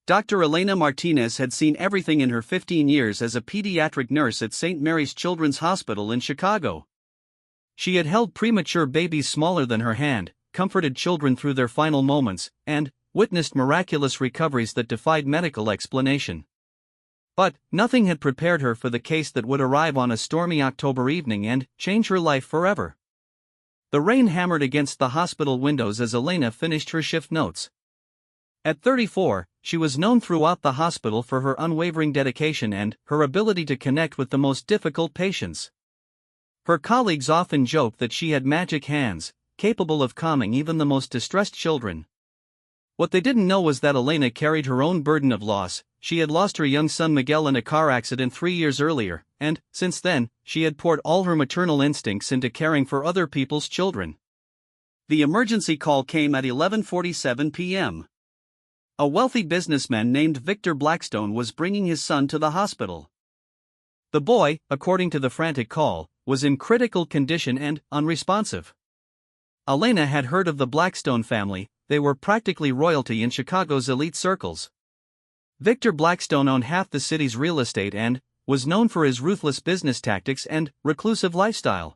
Dr. Elena Martinez had seen everything in her 15 years as a pediatric nurse at St. Mary's Children's Hospital in Chicago. She had held premature babies smaller than her hand, comforted children through their final moments, and witnessed miraculous recoveries that defied medical explanation. But nothing had prepared her for the case that would arrive on a stormy October evening and change her life forever. The rain hammered against the hospital windows as Elena finished her shift notes. At 34, she was known throughout the hospital for her unwavering dedication and her ability to connect with the most difficult patients. Her colleagues often joked that she had magic hands, capable of calming even the most distressed children. What they didn't know was that Elena carried her own burden of loss. She had lost her young son Miguel in a car accident 3 years earlier, and, since then, she had poured all her maternal instincts into caring for other people's children. The emergency call came at 11:47 p.m. A wealthy businessman named Victor Blackstone was bringing his son to the hospital. The boy, according to the frantic call, was in critical condition and unresponsive. Elena had heard of the Blackstone family. They were practically royalty in Chicago's elite circles. Victor Blackstone owned half the city's real estate and was known for his ruthless business tactics and reclusive lifestyle.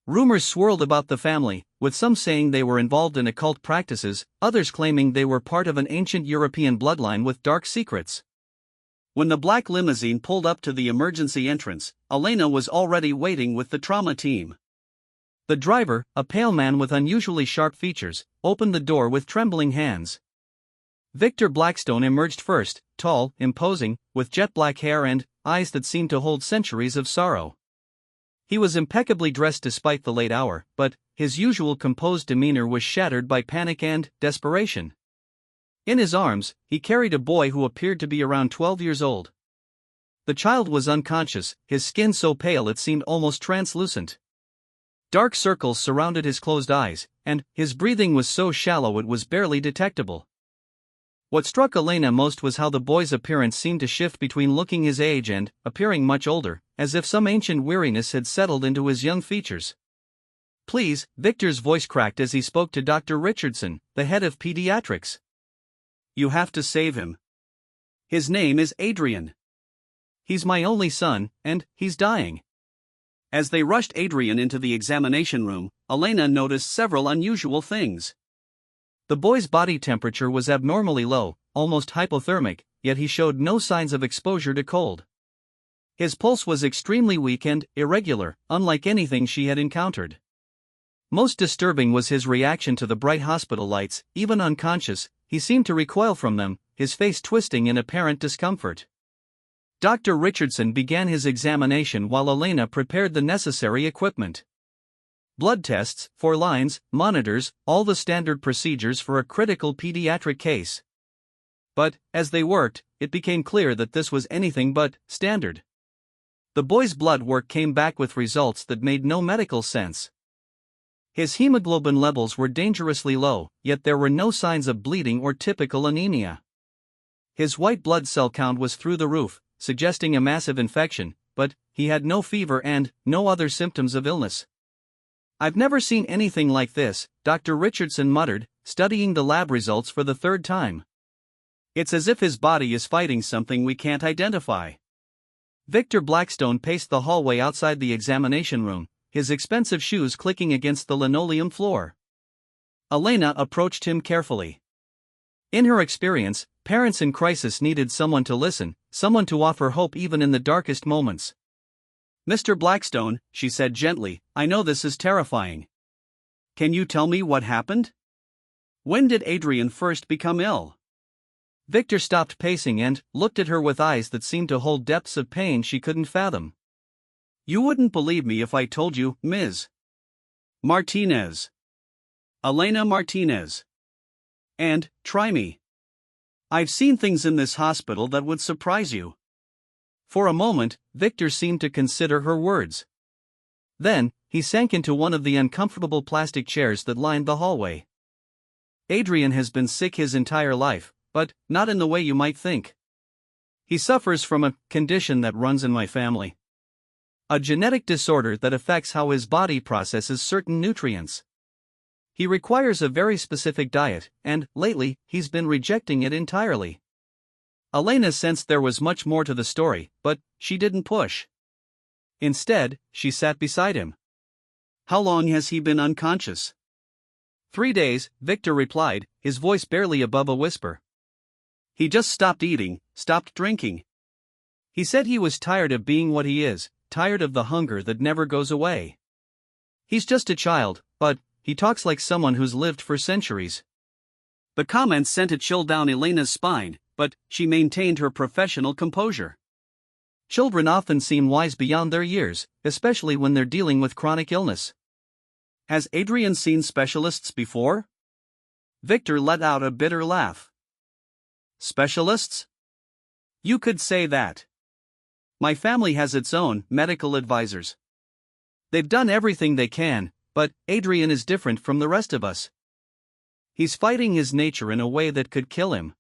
Rumors swirled about the family, with some saying they were involved in occult practices, others claiming they were part of an ancient European bloodline with dark secrets. When the black limousine pulled up to the emergency entrance, Elena was already waiting with the trauma team. The driver, a pale man with unusually sharp features, opened the door with trembling hands. Victor Blackstone emerged first, tall, imposing, with jet black hair and eyes that seemed to hold centuries of sorrow. He was impeccably dressed despite the late hour, but his usual composed demeanor was shattered by panic and desperation. In his arms, he carried a boy who appeared to be around 12 years old. The child was unconscious, his skin so pale it seemed almost translucent. Dark circles surrounded his closed eyes, and his breathing was so shallow it was barely detectable. What struck Elena most was how the boy's appearance seemed to shift between looking his age and appearing much older, as if some ancient weariness had settled into his young features. "Please," Victor's voice cracked as he spoke to Dr. Richardson, the head of pediatrics. "You have to save him. His name is Adrian. He's my only son, and he's dying." As they rushed Adrian into the examination room, Elena noticed several unusual things. The boy's body temperature was abnormally low, almost hypothermic, yet he showed no signs of exposure to cold. His pulse was extremely weak and irregular, unlike anything she had encountered. Most disturbing was his reaction to the bright hospital lights. Even unconscious, he seemed to recoil from them, his face twisting in apparent discomfort. Dr. Richardson began his examination while Elena prepared the necessary equipment. Blood tests, 4 lines, monitors, all the standard procedures for a critical pediatric case. But, as they worked, it became clear that this was anything but standard. The boy's blood work came back with results that made no medical sense. His hemoglobin levels were dangerously low, yet there were no signs of bleeding or typical anemia. His white blood cell count was through the roof, suggesting a massive infection, but he had no fever and no other symptoms of illness. "I've never seen anything like this," Dr. Richardson muttered, studying the lab results for the 3rd time. "It's as if his body is fighting something we can't identify." Victor Blackstone paced the hallway outside the examination room, his expensive shoes clicking against the linoleum floor. Elena approached him carefully. In her experience, parents in crisis needed someone to listen, someone to offer hope even in the darkest moments. "Mr. Blackstone," she said gently, "I know this is terrifying. Can you tell me what happened? When did Adrian first become ill?" Victor stopped pacing and looked at her with eyes that seemed to hold depths of pain she couldn't fathom. "You wouldn't believe me if I told you, Ms. Martinez. Elena Martinez. And, try me. I've seen things in this hospital that would surprise you." For a moment, Victor seemed to consider her words. Then, he sank into one of the uncomfortable plastic chairs that lined the hallway. "Adrian has been sick his entire life, but not in the way you might think. He suffers from a condition that runs in my family. A genetic disorder that affects how his body processes certain nutrients. He requires a very specific diet, and, lately, he's been rejecting it entirely. Elena sensed there was much more to the story, but she didn't push. Instead, she sat beside him. How long has he been unconscious? 3 days, Victor replied, his voice barely above a whisper. He just stopped eating, stopped drinking. He said he was tired of being what he is, tired of the hunger that never goes away. He's just a child, but he talks like someone who's lived for centuries. The comment sent a chill down Elena's spine, but she maintained her professional composure. Children often seem wise beyond their years, especially when they're dealing with chronic illness. Has Adrian seen specialists before? Victor let out a bitter laugh. Specialists? You could say that. My family has its own medical advisors. They've done everything they can, but Adrian is different from the rest of us. He's fighting his nature in a way that could kill him.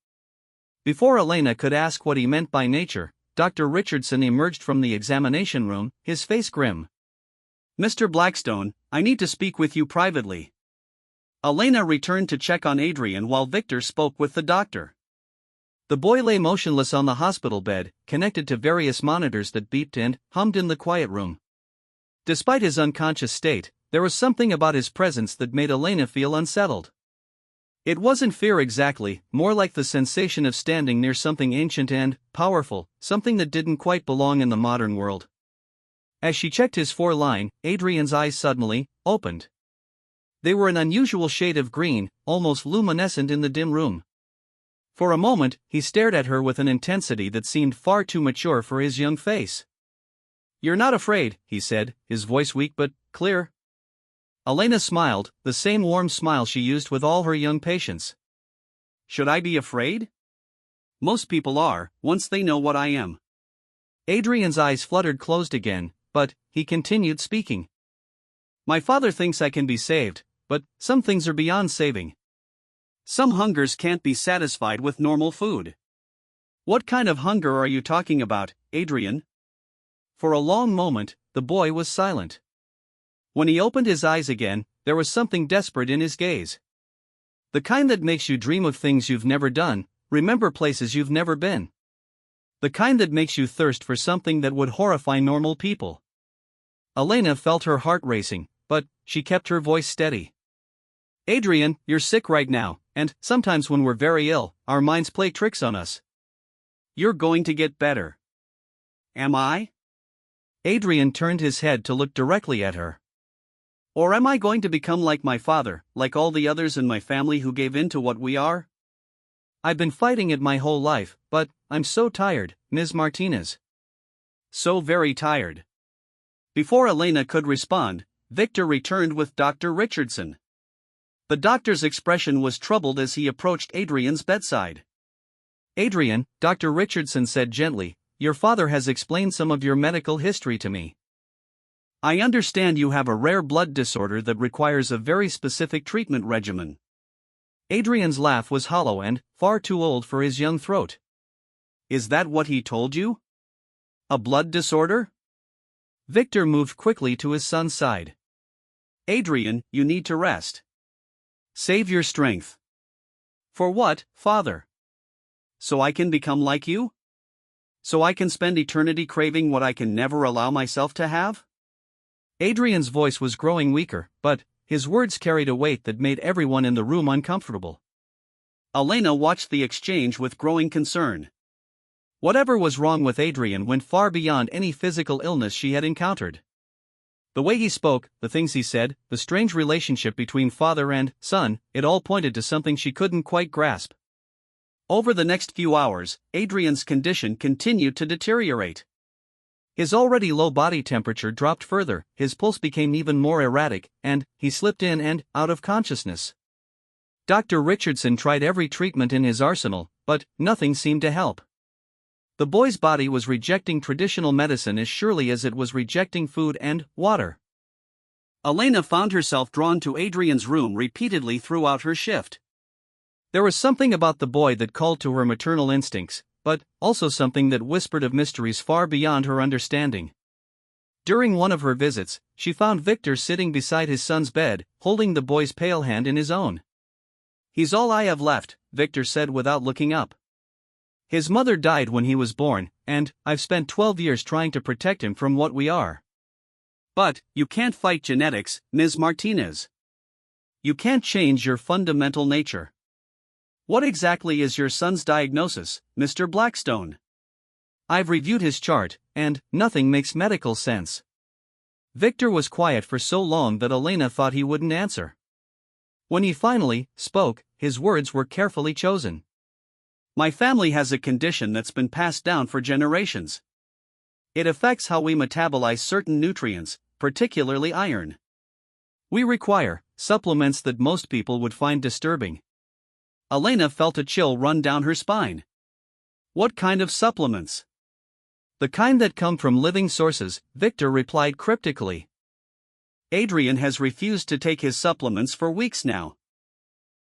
Before Elena could ask what he meant by nature, Dr. Richardson emerged from the examination room, his face grim. Mr. Blackstone, I need to speak with you privately. Elena returned to check on Adrian while Victor spoke with the doctor. The boy lay motionless on the hospital bed, connected to various monitors that beeped and hummed in the quiet room. Despite his unconscious state, there was something about his presence that made Elena feel unsettled. It wasn't fear exactly, more like the sensation of standing near something ancient and powerful, something that didn't quite belong in the modern world. As she checked his foreline, Adrian's eyes suddenly opened. They were an unusual shade of green, almost luminescent in the dim room. For a moment, he stared at her with an intensity that seemed far too mature for his young face. You're not afraid, he said, his voice weak but clear. Elena smiled, the same warm smile she used with all her young patients. Should I be afraid? Most people are, once they know what I am. Adrian's eyes fluttered closed again, but he continued speaking. My father thinks I can be saved, but some things are beyond saving. Some hungers can't be satisfied with normal food. What kind of hunger are you talking about, Adrian? For a long moment, the boy was silent. When he opened his eyes again, there was something desperate in his gaze. The kind that makes you dream of things you've never done, remember places you've never been. The kind that makes you thirst for something that would horrify normal people. Elena felt her heart racing, but she kept her voice steady. Adrian, you're sick right now, and sometimes when we're very ill, our minds play tricks on us. You're going to get better. Am I? Adrian turned his head to look directly at her. Or am I going to become like my father, like all the others in my family who gave in to what we are? I've been fighting it my whole life, but I'm so tired, Ms. Martinez. So very tired. Before Elena could respond, Victor returned with Dr. Richardson. The doctor's expression was troubled as he approached Adrian's bedside. Adrian, Dr. Richardson said gently, your father has explained some of your medical history to me. I understand you have a rare blood disorder that requires a very specific treatment regimen. Adrian's laugh was hollow and far too old for his young throat. Is that what he told you? A blood disorder? Victor moved quickly to his son's side. Adrian, you need to rest. Save your strength. For what, father? So I can become like you? So I can spend eternity craving what I can never allow myself to have? Adrian's voice was growing weaker, but his words carried a weight that made everyone in the room uncomfortable. Elena watched the exchange with growing concern. Whatever was wrong with Adrian went far beyond any physical illness she had encountered. The way he spoke, the things he said, the strange relationship between father and son, it all pointed to something she couldn't quite grasp. Over the next few hours, Adrian's condition continued to deteriorate. His already low body temperature dropped further, his pulse became even more erratic, and he slipped in and out of consciousness. Dr. Richardson tried every treatment in his arsenal, but nothing seemed to help. The boy's body was rejecting traditional medicine as surely as it was rejecting food and water. Elena found herself drawn to Adrian's room repeatedly throughout her shift. There was something about the boy that called to her maternal instincts, but also something that whispered of mysteries far beyond her understanding. During one of her visits, she found Victor sitting beside his son's bed, holding the boy's pale hand in his own. He's all I have left, Victor said without looking up. His mother died when he was born, and I've spent 12 years trying to protect him from what we are. But, you can't fight genetics, Ms. Martinez. You can't change your fundamental nature. What exactly is your son's diagnosis, Mr. Blackstone? I've reviewed his chart, and nothing makes medical sense. Victor was quiet for so long that Elena thought he wouldn't answer. When he finally spoke, his words were carefully chosen. My family has a condition that's been passed down for generations. It affects how we metabolize certain nutrients, particularly iron. We require supplements that most people would find disturbing. Elena felt a chill run down her spine. What kind of supplements? The kind that come from living sources, Victor replied cryptically. Adrian has refused to take his supplements for weeks now.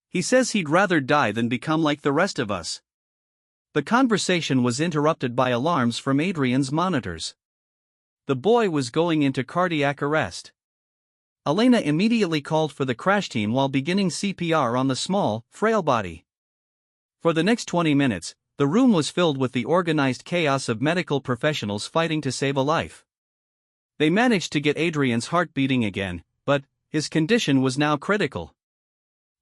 He says he'd rather die than become like the rest of us. The conversation was interrupted by alarms from Adrian's monitors. The boy was going into cardiac arrest. Elena immediately called for the crash team while beginning CPR on the small, frail body. For the next 20 minutes, the room was filled with the organized chaos of medical professionals fighting to save a life. They managed to get Adrian's heart beating again, but his condition was now critical.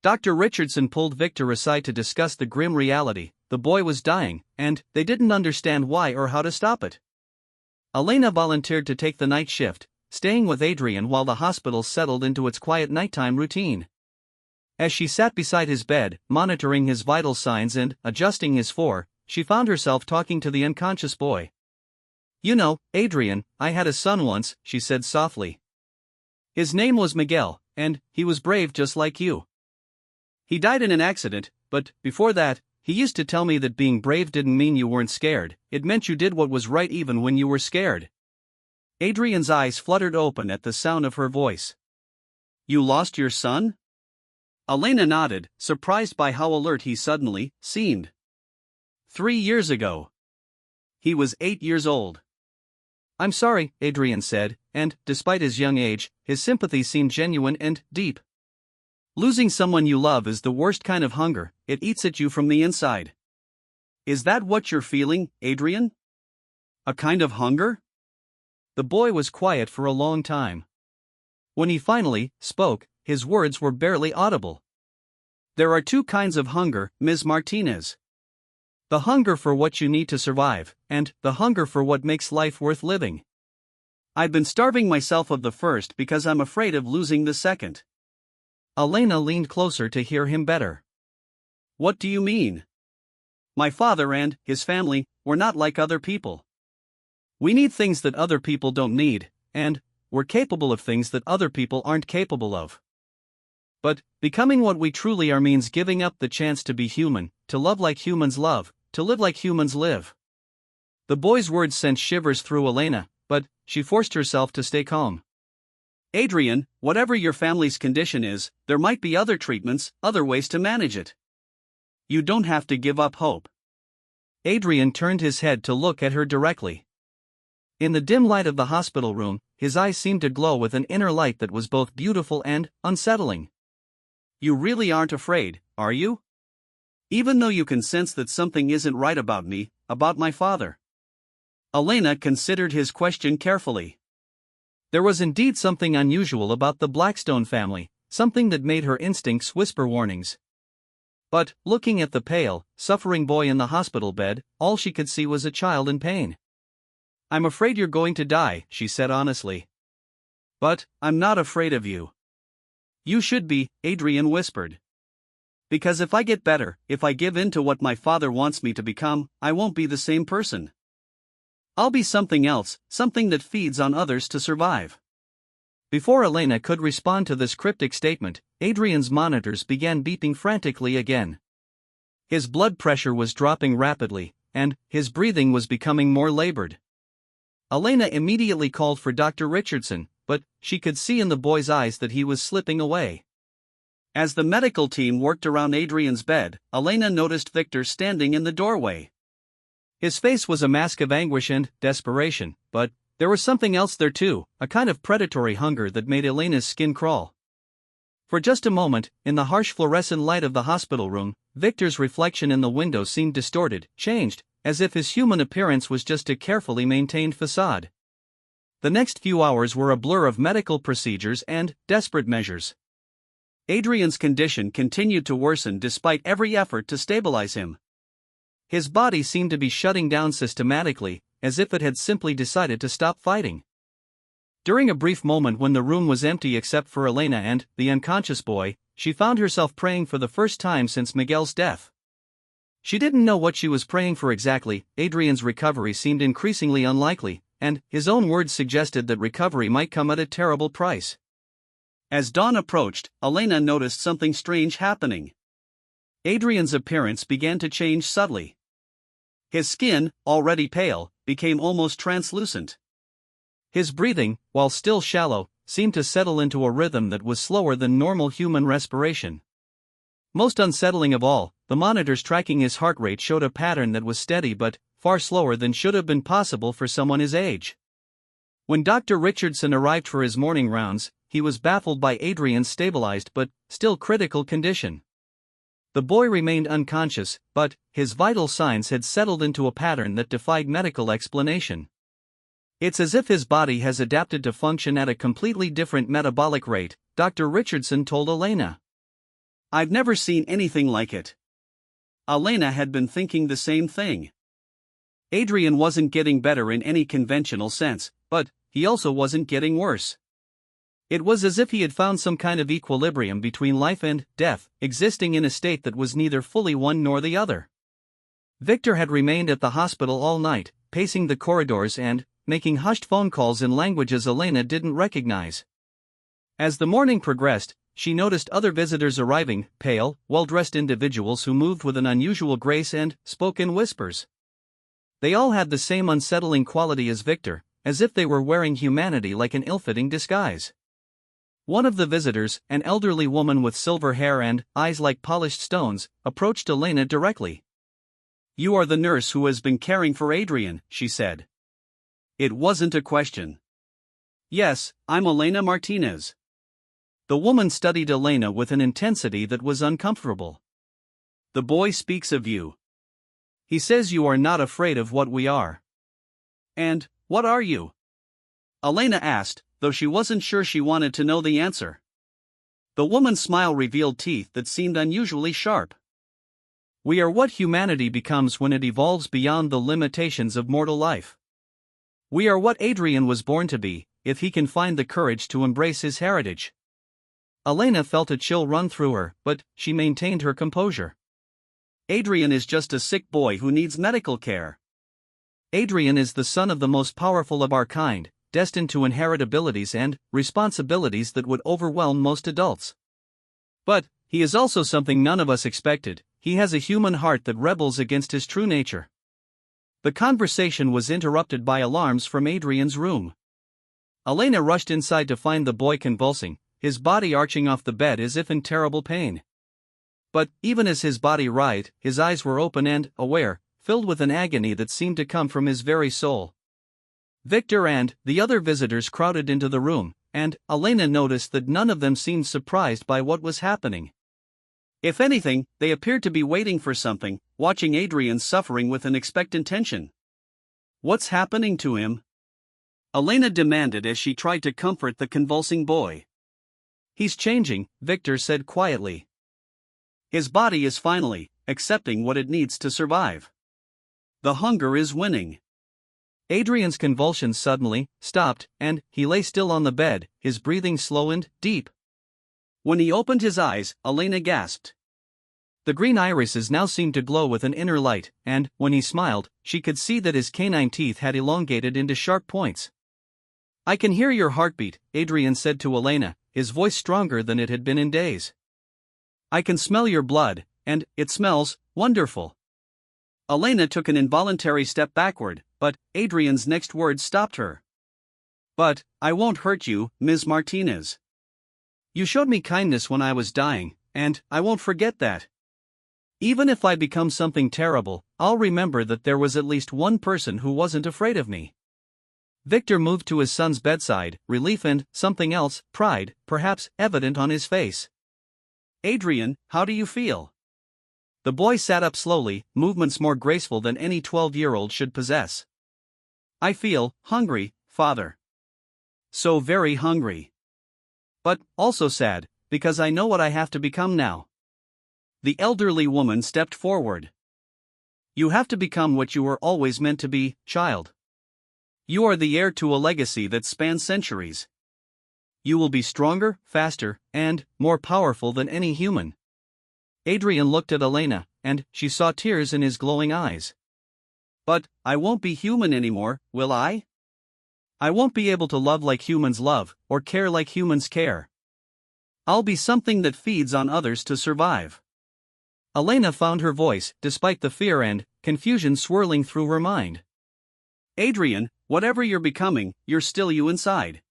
Dr. Richardson pulled Victor aside to discuss the grim reality. The boy was dying, and they didn't understand why or how to stop it. Elena volunteered to take the night shift, staying with Adrian while the hospital settled into its quiet nighttime routine. As she sat beside his bed, monitoring his vital signs and adjusting his she found herself talking to the unconscious boy. You know, Adrian, I had a son once, she said softly. His name was Miguel, and he was brave just like you. He died in an accident, but before that, he used to tell me that being brave didn't mean you weren't scared, it meant you did what was right even when you were scared. Adrian's eyes fluttered open at the sound of her voice. You lost your son? Elena nodded, surprised by how alert he suddenly seemed. 3 years ago. He was 8 years old. I'm sorry, Adrian said, and, despite his young age, his sympathy seemed genuine and deep. Losing someone you love is the worst kind of hunger, it eats at you from the inside. Is that what you're feeling, Adrian? A kind of hunger? The boy was quiet for a long time. When he finally spoke, his words were barely audible. There are 2 kinds of hunger, Ms. Martinez. The hunger for what you need to survive, and the hunger for what makes life worth living. I've been starving myself of the first because I'm afraid of losing the second. Elena leaned closer to hear him better. What do you mean? My father and his family were not like other people. We need things that other people don't need, and we're capable of things that other people aren't capable of. But becoming what we truly are means giving up the chance to be human, to love like humans love, to live like humans live. The boy's words sent shivers through Elena, but she forced herself to stay calm. Adrian, whatever your family's condition is, there might be other treatments, other ways to manage it. You don't have to give up hope. Adrian turned his head to look at her directly. In the dim light of the hospital room, his eyes seemed to glow with an inner light that was both beautiful and unsettling. You really aren't afraid, are you? Even though you can sense that something isn't right about me, about my father. Elena considered his question carefully. There was indeed something unusual about the Blackstone family, something that made her instincts whisper warnings. But, looking at the pale, suffering boy in the hospital bed, all she could see was a child in pain. I'm afraid you're going to die, she said honestly. But, I'm not afraid of you. You should be, Adrian whispered. Because if I get better, if I give in to what my father wants me to become, I won't be the same person. I'll be something else, something that feeds on others to survive. Before Elena could respond to this cryptic statement, Adrian's monitors began beeping frantically again. His blood pressure was dropping rapidly, and his breathing was becoming more labored. Elena immediately called for Dr. Richardson, but she could see in the boy's eyes that he was slipping away. As the medical team worked around Adrian's bed, Elena noticed Victor standing in the doorway. His face was a mask of anguish and desperation, but there was something else there too, a kind of predatory hunger that made Elena's skin crawl. For just a moment, in the harsh fluorescent light of the hospital room, Victor's reflection in the window seemed distorted, changed, as if his human appearance was just a carefully maintained facade. The next few hours were a blur of medical procedures and desperate measures. Adrian's condition continued to worsen despite every effort to stabilize him. His body seemed to be shutting down systematically, as if it had simply decided to stop fighting. During a brief moment when the room was empty except for Elena and the unconscious boy, she found herself praying for the first time since Miguel's death. She didn't know what she was praying for exactly. Adrian's recovery seemed increasingly unlikely, and his own words suggested that recovery might come at a terrible price. As dawn approached, Elena noticed something strange happening. Adrian's appearance began to change subtly. His skin, already pale, became almost translucent. His breathing, while still shallow, seemed to settle into a rhythm that was slower than normal human respiration. Most unsettling of all, the monitors tracking his heart rate showed a pattern that was steady but far slower than should have been possible for someone his age. When Dr. Richardson arrived for his morning rounds, he was baffled by Adrian's stabilized but still critical condition. The boy remained unconscious, but his vital signs had settled into a pattern that defied medical explanation. "It's as if his body has adapted to function at a completely different metabolic rate," Dr. Richardson told Elena. "I've never seen anything like it." Elena had been thinking the same thing. Adrian wasn't getting better in any conventional sense, but he also wasn't getting worse. It was as if he had found some kind of equilibrium between life and death, existing in a state that was neither fully one nor the other. Victor had remained at the hospital all night, pacing the corridors and making hushed phone calls in languages Elena didn't recognize. As the morning progressed, she noticed other visitors arriving, pale, well-dressed individuals who moved with an unusual grace and spoke in whispers. They all had the same unsettling quality as Victor, as if they were wearing humanity like an ill-fitting disguise. One of the visitors, an elderly woman with silver hair and eyes like polished stones, approached Elena directly. "You are the nurse who has been caring for Adrian," she said. It wasn't a question. "Yes, I'm Elena Martinez." The woman studied Elena with an intensity that was uncomfortable. "The boy speaks of you. He says you are not afraid of what we are." "And what are you?" Elena asked, though she wasn't sure she wanted to know the answer. The woman's smile revealed teeth that seemed unusually sharp. "We are what humanity becomes when it evolves beyond the limitations of mortal life. We are what Adrian was born to be, if he can find the courage to embrace his heritage." Elena felt a chill run through her, but she maintained her composure. "Adrian is just a sick boy who needs medical care. Adrian is the son of the most powerful of our kind, destined to inherit abilities and responsibilities that would overwhelm most adults. But he is also something none of us expected. He has a human heart that rebels against his true nature." The conversation was interrupted by alarms from Adrian's room. Elena rushed inside to find the boy convulsing, his body arching off the bed as if in terrible pain. But even as his body writhed, his eyes were open and aware, filled with an agony that seemed to come from his very soul. Victor and the other visitors crowded into the room, and Elena noticed that none of them seemed surprised by what was happening. If anything, they appeared to be waiting for something, watching Adrian's suffering with an expectant tension. "What's happening to him?" Elena demanded as she tried to comfort the convulsing boy. "He's changing," Victor said quietly. "His body is finally accepting what it needs to survive. The hunger is winning." Adrian's convulsions suddenly stopped, and he lay still on the bed, his breathing slow and deep. When he opened his eyes, Elena gasped. The green irises now seemed to glow with an inner light, and, when he smiled, she could see that his canine teeth had elongated into sharp points. "I can hear your heartbeat," Adrian said to Elena, his voice stronger than it had been in days. "I can smell your blood, and it smells wonderful." Elena took an involuntary step backward, but Adrian's next words stopped her. "But I won't hurt you, Ms. Martinez. You showed me kindness when I was dying, and I won't forget that. Even if I become something terrible, I'll remember that there was at least one person who wasn't afraid of me." Victor moved to his son's bedside, relief and something else, pride, perhaps, evident on his face. "Adrian, how do you feel?" The boy sat up slowly, movements more graceful than any 12-year-old should possess. I feel hungry, father. So very hungry. But also sad, because I know what I have to become now. The elderly woman stepped forward. You have to become what you were always meant to be, child. You are the heir to a legacy that spans centuries. You will be stronger, faster, and more powerful than any human. Adrian looked at Elena, and she saw tears in his glowing eyes. But I won't be human anymore, will I? I won't be able to love like humans love, or care like humans care. I'll be something that feeds on others to survive. Elena found her voice, despite the fear and confusion swirling through her mind. Adrian, whatever you're becoming, you're still you inside.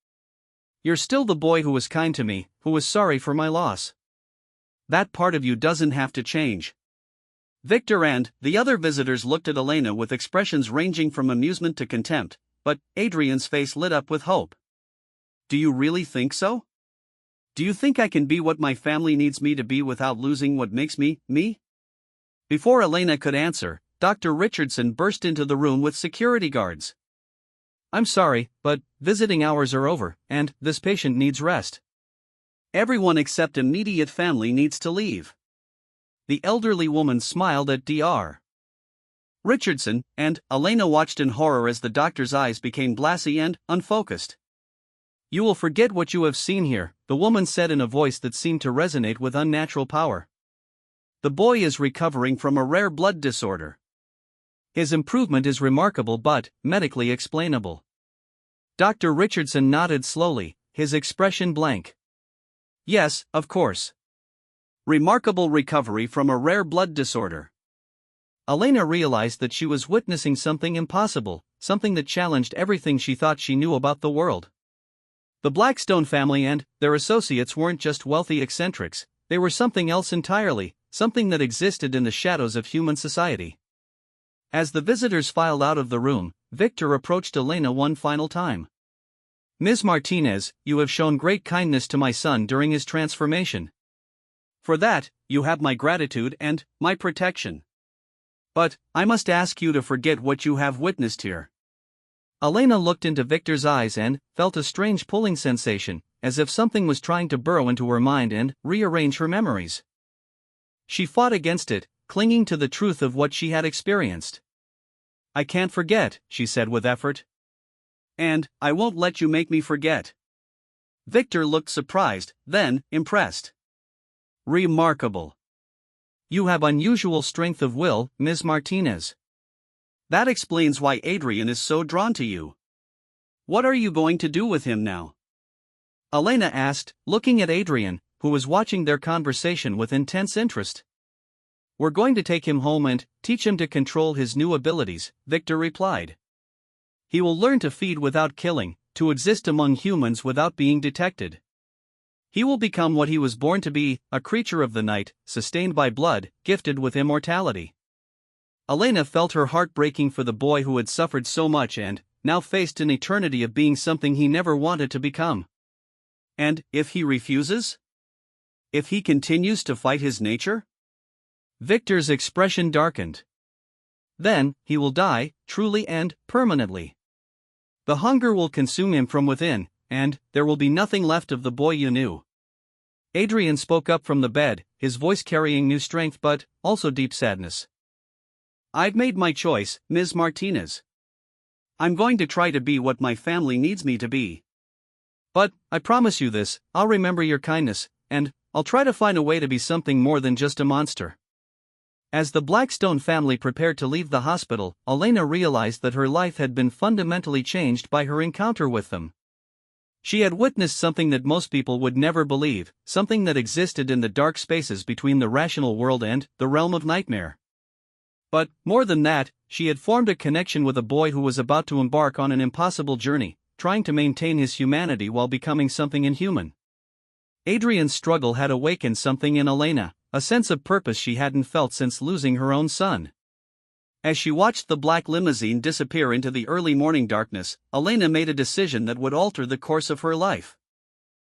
You're still the boy who was kind to me, who was sorry for my loss. That part of you doesn't have to change. Victor and the other visitors looked at Elena with expressions ranging from amusement to contempt, but Adrian's face lit up with hope. Do you really think so? Do you think I can be what my family needs me to be without losing what makes me, me? Before Elena could answer, Dr. Richardson burst into the room with security guards. I'm sorry, but visiting hours are over, and this patient needs rest. Everyone except immediate family needs to leave. The elderly woman smiled at Dr. Richardson, and Elena watched in horror as the doctor's eyes became glassy and unfocused. You will forget what you have seen here, the woman said in a voice that seemed to resonate with unnatural power. The boy is recovering from a rare blood disorder. His improvement is remarkable but medically explainable. Dr. Richardson nodded slowly, his expression blank. Yes, of course. Remarkable recovery from a rare blood disorder. Elena realized that she was witnessing something impossible, something that challenged everything she thought she knew about the world. The Blackstone family and their associates weren't just wealthy eccentrics, they were something else entirely, something that existed in the shadows of human society. As the visitors filed out of the room, Victor approached Elena one final time. Ms. Martinez, you have shown great kindness to my son during his transformation. For that, you have my gratitude and my protection. But I must ask you to forget what you have witnessed here. Elena looked into Victor's eyes and felt a strange pulling sensation, as if something was trying to burrow into her mind and rearrange her memories. She fought against it, clinging to the truth of what she had experienced. I can't forget, she said with effort. And I won't let you make me forget. Victor looked surprised, then impressed. Remarkable. You have unusual strength of will, Ms. Martinez. That explains why Adrian is so drawn to you. What are you going to do with him now? Elena asked, looking at Adrian, who was watching their conversation with intense interest. We're going to take him home and teach him to control his new abilities, Victor replied. He will learn to feed without killing, to exist among humans without being detected. He will become what he was born to be, a creature of the night, sustained by blood, gifted with immortality. Elena felt her heart breaking for the boy who had suffered so much and now faced an eternity of being something he never wanted to become. And if he refuses? If he continues to fight his nature? Victor's expression darkened. Then, he will die, truly and permanently. The hunger will consume him from within, and there will be nothing left of the boy you knew. Adrian spoke up from the bed, his voice carrying new strength but also deep sadness. I've made my choice, Ms. Martinez. I'm going to try to be what my family needs me to be. But, I promise you this, I'll remember your kindness, and I'll try to find a way to be something more than just a monster. As the Blackstone family prepared to leave the hospital, Elena realized that her life had been fundamentally changed by her encounter with them. She had witnessed something that most people would never believe, something that existed in the dark spaces between the rational world and the realm of nightmare. But, more than that, she had formed a connection with a boy who was about to embark on an impossible journey, trying to maintain his humanity while becoming something inhuman. Adrian's struggle had awakened something in Elena, a sense of purpose she hadn't felt since losing her own son. As she watched the black limousine disappear into the early morning darkness, Elena made a decision that would alter the course of her life.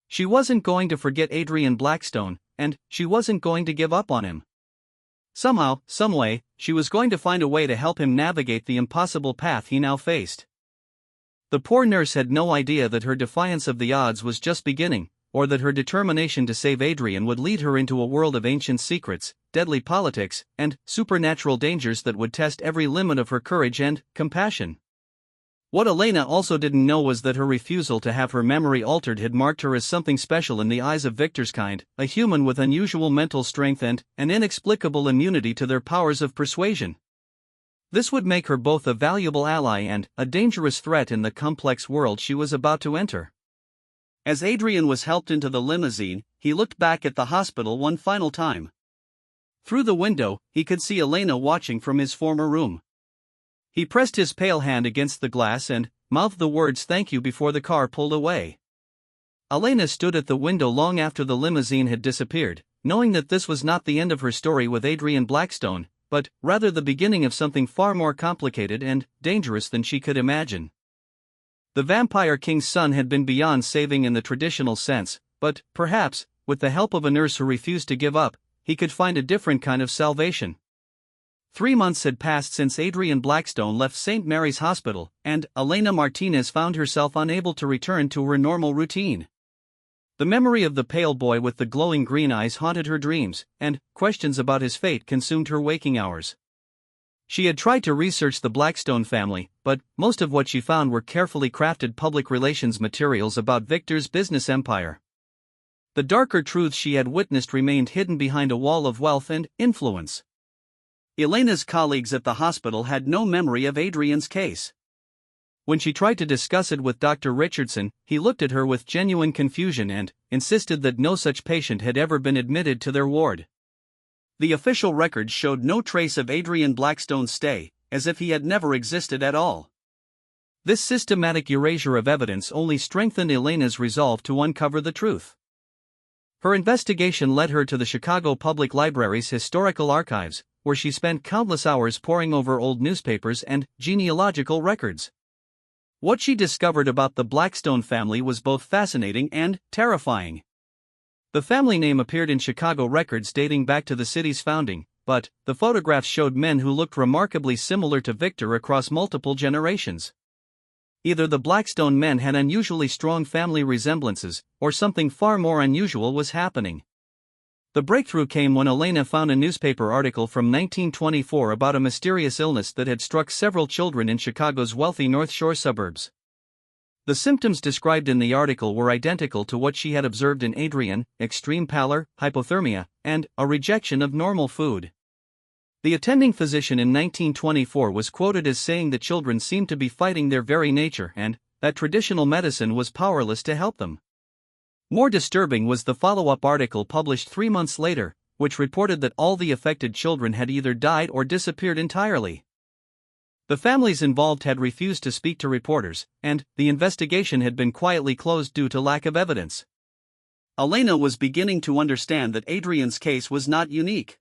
She wasn't going to forget Adrian Blackstone, and she wasn't going to give up on him. Somehow, someway, she was going to find a way to help him navigate the impossible path he now faced. The poor nurse had no idea that her defiance of the odds was just beginning, or that her determination to save Adrian would lead her into a world of ancient secrets, deadly politics, and supernatural dangers that would test every limit of her courage and compassion. What Elena also didn't know was that her refusal to have her memory altered had marked her as something special in the eyes of Victor's kind, a human with unusual mental strength and an inexplicable immunity to their powers of persuasion. This would make her both a valuable ally and a dangerous threat in the complex world she was about to enter. As Adrian was helped into the limousine, he looked back at the hospital one final time. Through the window, he could see Elena watching from his former room. He pressed his pale hand against the glass and mouthed the words "thank you" before the car pulled away. Elena stood at the window long after the limousine had disappeared, knowing that this was not the end of her story with Adrian Blackstone, but rather the beginning of something far more complicated and dangerous than she could imagine. The Vampire King's son had been beyond saving in the traditional sense, but, perhaps, with the help of a nurse who refused to give up, he could find a different kind of salvation. 3 months had passed since Adrian Blackstone left St. Mary's Hospital, and Elena Martinez found herself unable to return to her normal routine. The memory of the pale boy with the glowing green eyes haunted her dreams, and questions about his fate consumed her waking hours. She had tried to research the Blackstone family, but most of what she found were carefully crafted public relations materials about Victor's business empire. The darker truths she had witnessed remained hidden behind a wall of wealth and influence. Elena's colleagues at the hospital had no memory of Adrian's case. When she tried to discuss it with Dr. Richardson, he looked at her with genuine confusion and insisted that no such patient had ever been admitted to their ward. The official records showed no trace of Adrian Blackstone's stay, as if he had never existed at all. This systematic erasure of evidence only strengthened Elena's resolve to uncover the truth. Her investigation led her to the Chicago Public Library's historical archives, where she spent countless hours poring over old newspapers and genealogical records. What she discovered about the Blackstone family was both fascinating and terrifying. The family name appeared in Chicago records dating back to the city's founding, but the photographs showed men who looked remarkably similar to Victor across multiple generations. Either the Blackstone men had unusually strong family resemblances, or something far more unusual was happening. The breakthrough came when Elena found a newspaper article from 1924 about a mysterious illness that had struck several children in Chicago's wealthy North Shore suburbs. The symptoms described in the article were identical to what she had observed in Adrian: extreme pallor, hypothermia, and a rejection of normal food. The attending physician in 1924 was quoted as saying the children seemed to be fighting their very nature and that traditional medicine was powerless to help them. More disturbing was the follow-up article published 3 months later, which reported that all the affected children had either died or disappeared entirely. The families involved had refused to speak to reporters, and the investigation had been quietly closed due to lack of evidence. Elena was beginning to understand that Adrian's case was not unique.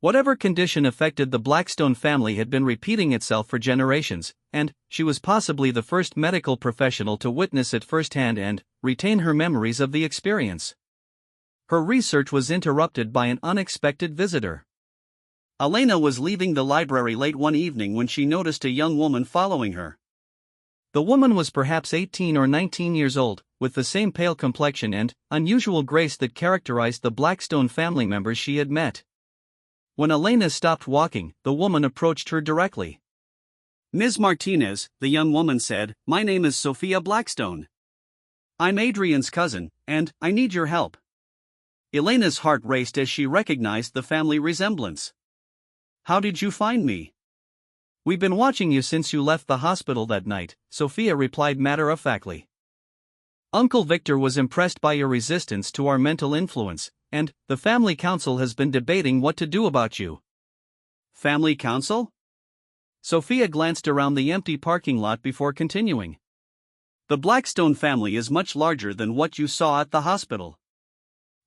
Whatever condition affected the Blackstone family had been repeating itself for generations, and she was possibly the first medical professional to witness it firsthand and retain her memories of the experience. Her research was interrupted by an unexpected visitor. Elena was leaving the library late one evening when she noticed a young woman following her. The woman was perhaps 18 or 19 years old, with the same pale complexion and unusual grace that characterized the Blackstone family members she had met. When Elena stopped walking, the woman approached her directly. "Ms. Martinez," the young woman said, "my name is Sophia Blackstone. I'm Adrian's cousin, and I need your help." Elena's heart raced as she recognized the family resemblance. "How did you find me?" "We've been watching you since you left the hospital that night," Sophia replied matter-of-factly. "Uncle Victor was impressed by your resistance to our mental influence, and the family council has been debating what to do about you." "Family council?" Sophia glanced around the empty parking lot before continuing. "The Blackstone family is much larger than what you saw at the hospital.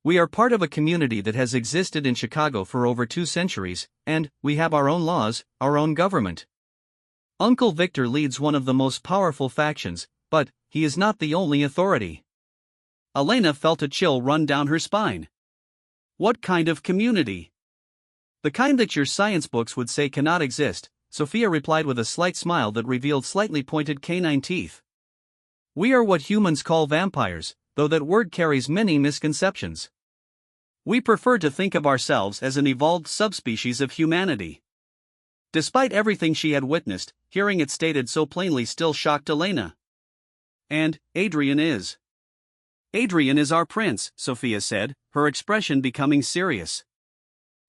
We are part of a community that has existed in Chicago for over 2 centuries, and we have our own laws, our own government. Uncle Victor leads one of the most powerful factions, but he is not the only authority." Elena felt a chill run down her spine. What kind of community? The kind that your science books would say cannot exist, Sophia replied with a slight smile that revealed slightly pointed canine teeth. We are what humans call vampires, though that word carries many misconceptions. We prefer to think of ourselves as an evolved subspecies of humanity. Despite everything she had witnessed, hearing it stated so plainly still shocked Elena. And Adrian is. Adrian is our prince, Sophia said, her expression becoming serious.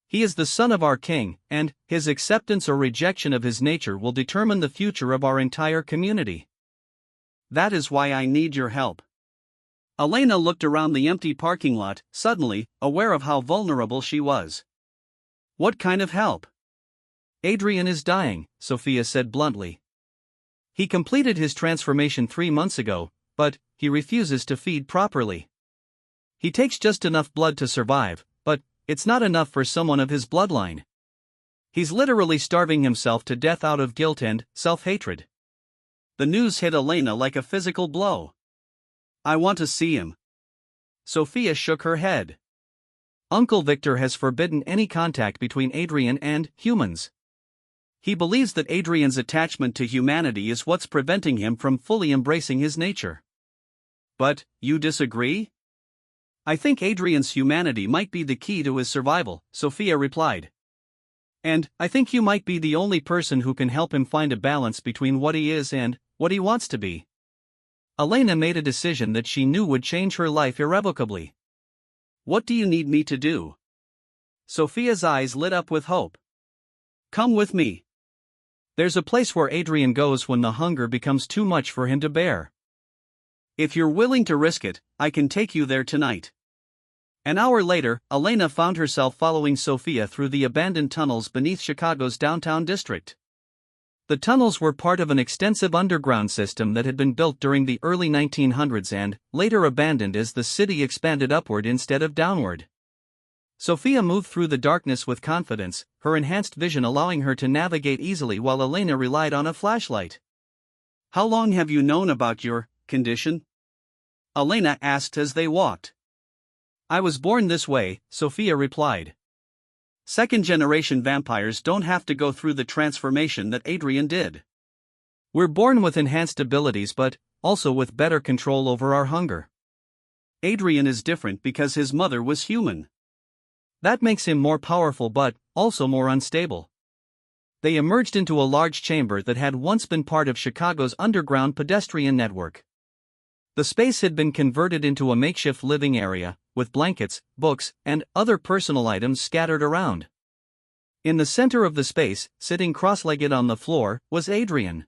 He is the son of our king, and his acceptance or rejection of his nature will determine the future of our entire community. That is why I need your help. Elena looked around the empty parking lot, suddenly aware of how vulnerable she was. What kind of help? Adrian is dying, Sophia said bluntly. He completed his transformation 3 months ago, but he refuses to feed properly. He takes just enough blood to survive, but it's not enough for someone of his bloodline. He's literally starving himself to death out of guilt and self-hatred. The news hit Elena like a physical blow. I want to see him. Sophia shook her head. Uncle Victor has forbidden any contact between Adrian and humans. He believes that Adrian's attachment to humanity is what's preventing him from fully embracing his nature. But, you disagree? I think Adrian's humanity might be the key to his survival, Sophia replied. And I think you might be the only person who can help him find a balance between what he is and what he wants to be. Elena made a decision that she knew would change her life irrevocably. What do you need me to do? Sophia's eyes lit up with hope. Come with me. There's a place where Adrian goes when the hunger becomes too much for him to bear. If you're willing to risk it, I can take you there tonight. An hour later, Elena found herself following Sophia through the abandoned tunnels beneath Chicago's downtown district. The tunnels were part of an extensive underground system that had been built during the early 1900s and later abandoned as the city expanded upward instead of downward. Sophia moved through the darkness with confidence, her enhanced vision allowing her to navigate easily while Elena relied on a flashlight. How long have you known about your condition? Elena asked as they walked. I was born this way, Sophia replied. Second-generation vampires don't have to go through the transformation that Adrian did. We're born with enhanced abilities but also with better control over our hunger. Adrian is different because his mother was human. That makes him more powerful but also more unstable. They emerged into a large chamber that had once been part of Chicago's underground pedestrian network. The space had been converted into a makeshift living area, with blankets, books, and other personal items scattered around. In the center of the space, sitting cross-legged on the floor, was Adrian.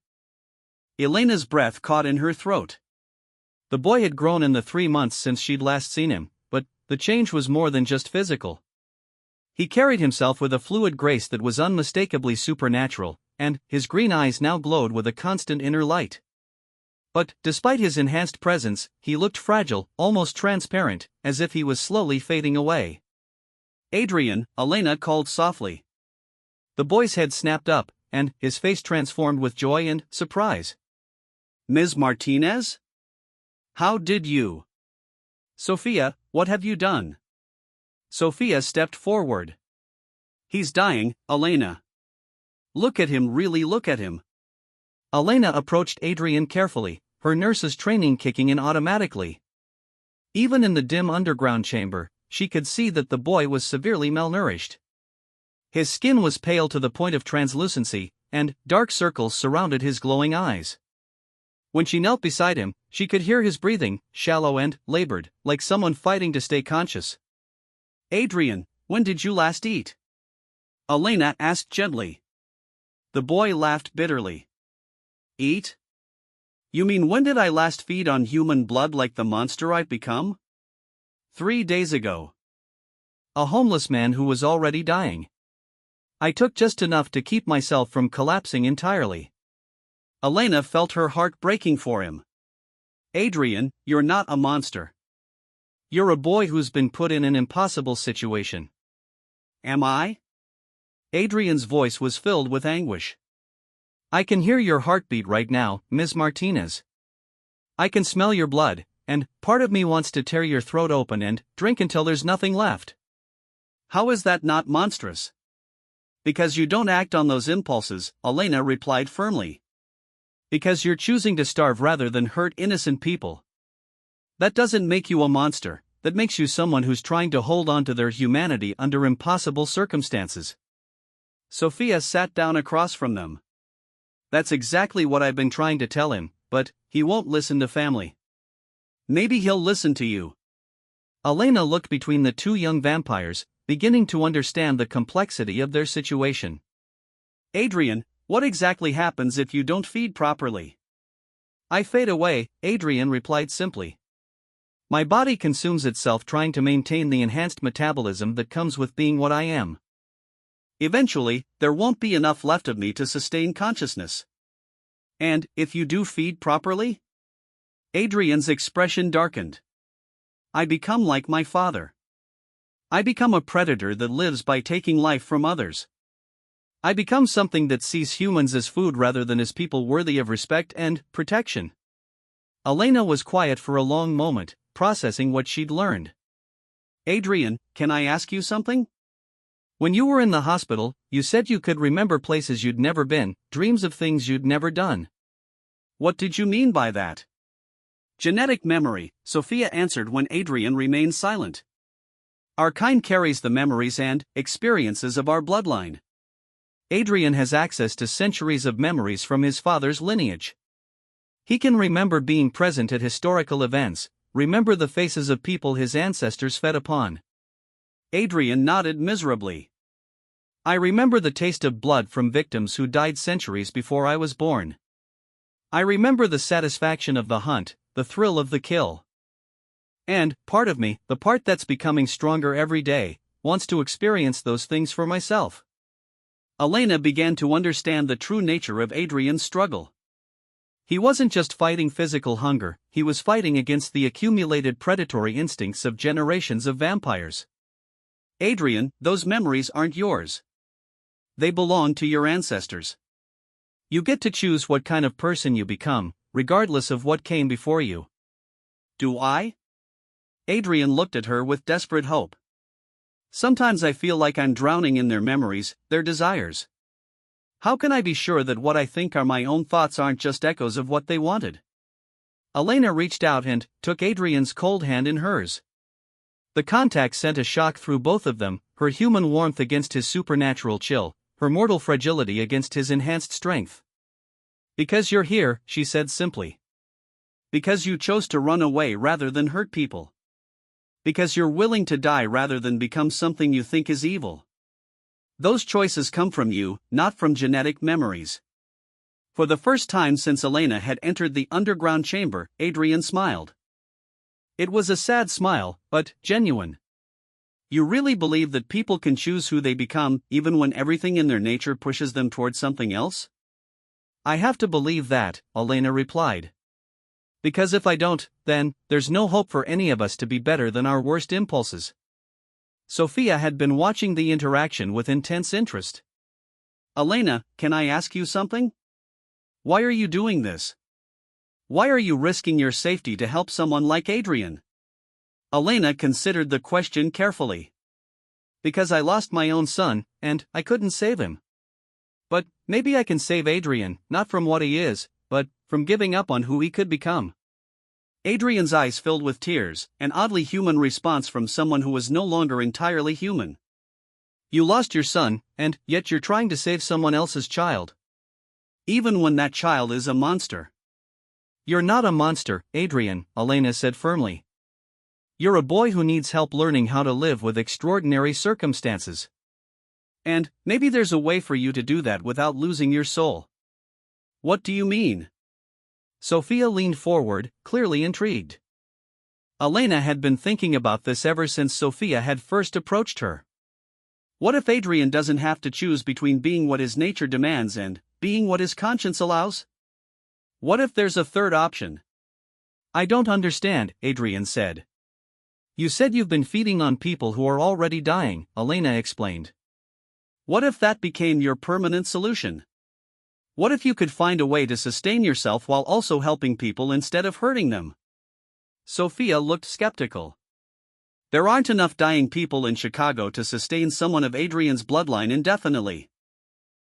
Elena's breath caught in her throat. The boy had grown in the 3 months since she'd last seen him, but the change was more than just physical. He carried himself with a fluid grace that was unmistakably supernatural, and his green eyes now glowed with a constant inner light. But, despite his enhanced presence, he looked fragile, almost transparent, as if he was slowly fading away. Adrian, Elena called softly. The boy's head snapped up, and his face transformed with joy and surprise. Ms. Martinez? How did you? Sophia, what have you done? Sophia stepped forward. He's dying, Elena. Look at him, really look at him. Elena approached Adrian carefully, her nurse's training kicking in automatically. Even in the dim underground chamber, she could see that the boy was severely malnourished. His skin was pale to the point of translucency, and dark circles surrounded his glowing eyes. When she knelt beside him, she could hear his breathing, shallow and labored, like someone fighting to stay conscious. Adrian, when did you last eat? Elena asked gently. The boy laughed bitterly. Eat? You mean when did I last feed on human blood like the monster I've become? 3 days ago. A homeless man who was already dying. I took just enough to keep myself from collapsing entirely. Elena felt her heart breaking for him. Adrian, you're not a monster. You're a boy who's been put in an impossible situation. Am I? Adrian's voice was filled with anguish. I can hear your heartbeat right now, Ms. Martinez. I can smell your blood, and part of me wants to tear your throat open and drink until there's nothing left. How is that not monstrous? Because you don't act on those impulses, Elena replied firmly. Because you're choosing to starve rather than hurt innocent people. That doesn't make you a monster, that makes you someone who's trying to hold on to their humanity under impossible circumstances. Sophia sat down across from them. That's exactly what I've been trying to tell him, but he won't listen to family. Maybe he'll listen to you. Elena looked between the two young vampires, beginning to understand the complexity of their situation. Adrian, what exactly happens if you don't feed properly? I fade away, Adrian replied simply. My body consumes itself trying to maintain the enhanced metabolism that comes with being what I am. Eventually, there won't be enough left of me to sustain consciousness. And, if you do feed properly? Adrian's expression darkened. I become like my father. I become a predator that lives by taking life from others. I become something that sees humans as food rather than as people worthy of respect and protection. Elena was quiet for a long moment, processing what she'd learned. Adrian, can I ask you something? When you were in the hospital, you said you could remember places you'd never been, dreams of things you'd never done. What did you mean by that? Genetic memory, Sophia answered when Adrian remained silent. Our kind carries the memories and experiences of our bloodline. Adrian has access to centuries of memories from his father's lineage. He can remember being present at historical events, remember the faces of people his ancestors fed upon. Adrian nodded miserably. I remember the taste of blood from victims who died centuries before I was born. I remember the satisfaction of the hunt, the thrill of the kill. And, part of me, the part that's becoming stronger every day, wants to experience those things for myself. Elena began to understand the true nature of Adrian's struggle. He wasn't just fighting physical hunger, he was fighting against the accumulated predatory instincts of generations of vampires. Adrian, those memories aren't yours. They belong to your ancestors. You get to choose what kind of person you become, regardless of what came before you. Do I? Adrian looked at her with desperate hope. Sometimes I feel like I'm drowning in their memories, their desires. How can I be sure that what I think are my own thoughts aren't just echoes of what they wanted? Elena reached out and took Adrian's cold hand in hers. The contact sent a shock through both of them, her human warmth against his supernatural chill, her mortal fragility against his enhanced strength. Because you're here, she said simply. Because you chose to run away rather than hurt people. Because you're willing to die rather than become something you think is evil. Those choices come from you, not from genetic memories. For the first time since Elena had entered the underground chamber, Adrian smiled. It was a sad smile, but genuine. You really believe that people can choose who they become, even when everything in their nature pushes them towards something else? I have to believe that, Elena replied. Because if I don't, then, there's no hope for any of us to be better than our worst impulses. Sophia had been watching the interaction with intense interest. Elena, can I ask you something? Why are you doing this? Why are you risking your safety to help someone like Adrian? Elena considered the question carefully. Because I lost my own son, and I couldn't save him. But maybe I can save Adrian, not from what he is, but from giving up on who he could become. Adrian's eyes filled with tears, an oddly human response from someone who was no longer entirely human. You lost your son, and yet you're trying to save someone else's child. Even when that child is a monster. You're not a monster, Adrian, Elena said firmly. You're a boy who needs help learning how to live with extraordinary circumstances. And maybe there's a way for you to do that without losing your soul. What do you mean? Sophia leaned forward, clearly intrigued. Elena had been thinking about this ever since Sophia had first approached her. What if Adrian doesn't have to choose between being what his nature demands and being what his conscience allows? What if there's a third option? I don't understand, Adrian said. You said you've been feeding on people who are already dying, Elena explained. What if that became your permanent solution? What if you could find a way to sustain yourself while also helping people instead of hurting them? Sophia looked skeptical. There aren't enough dying people in Chicago to sustain someone of Adrian's bloodline indefinitely.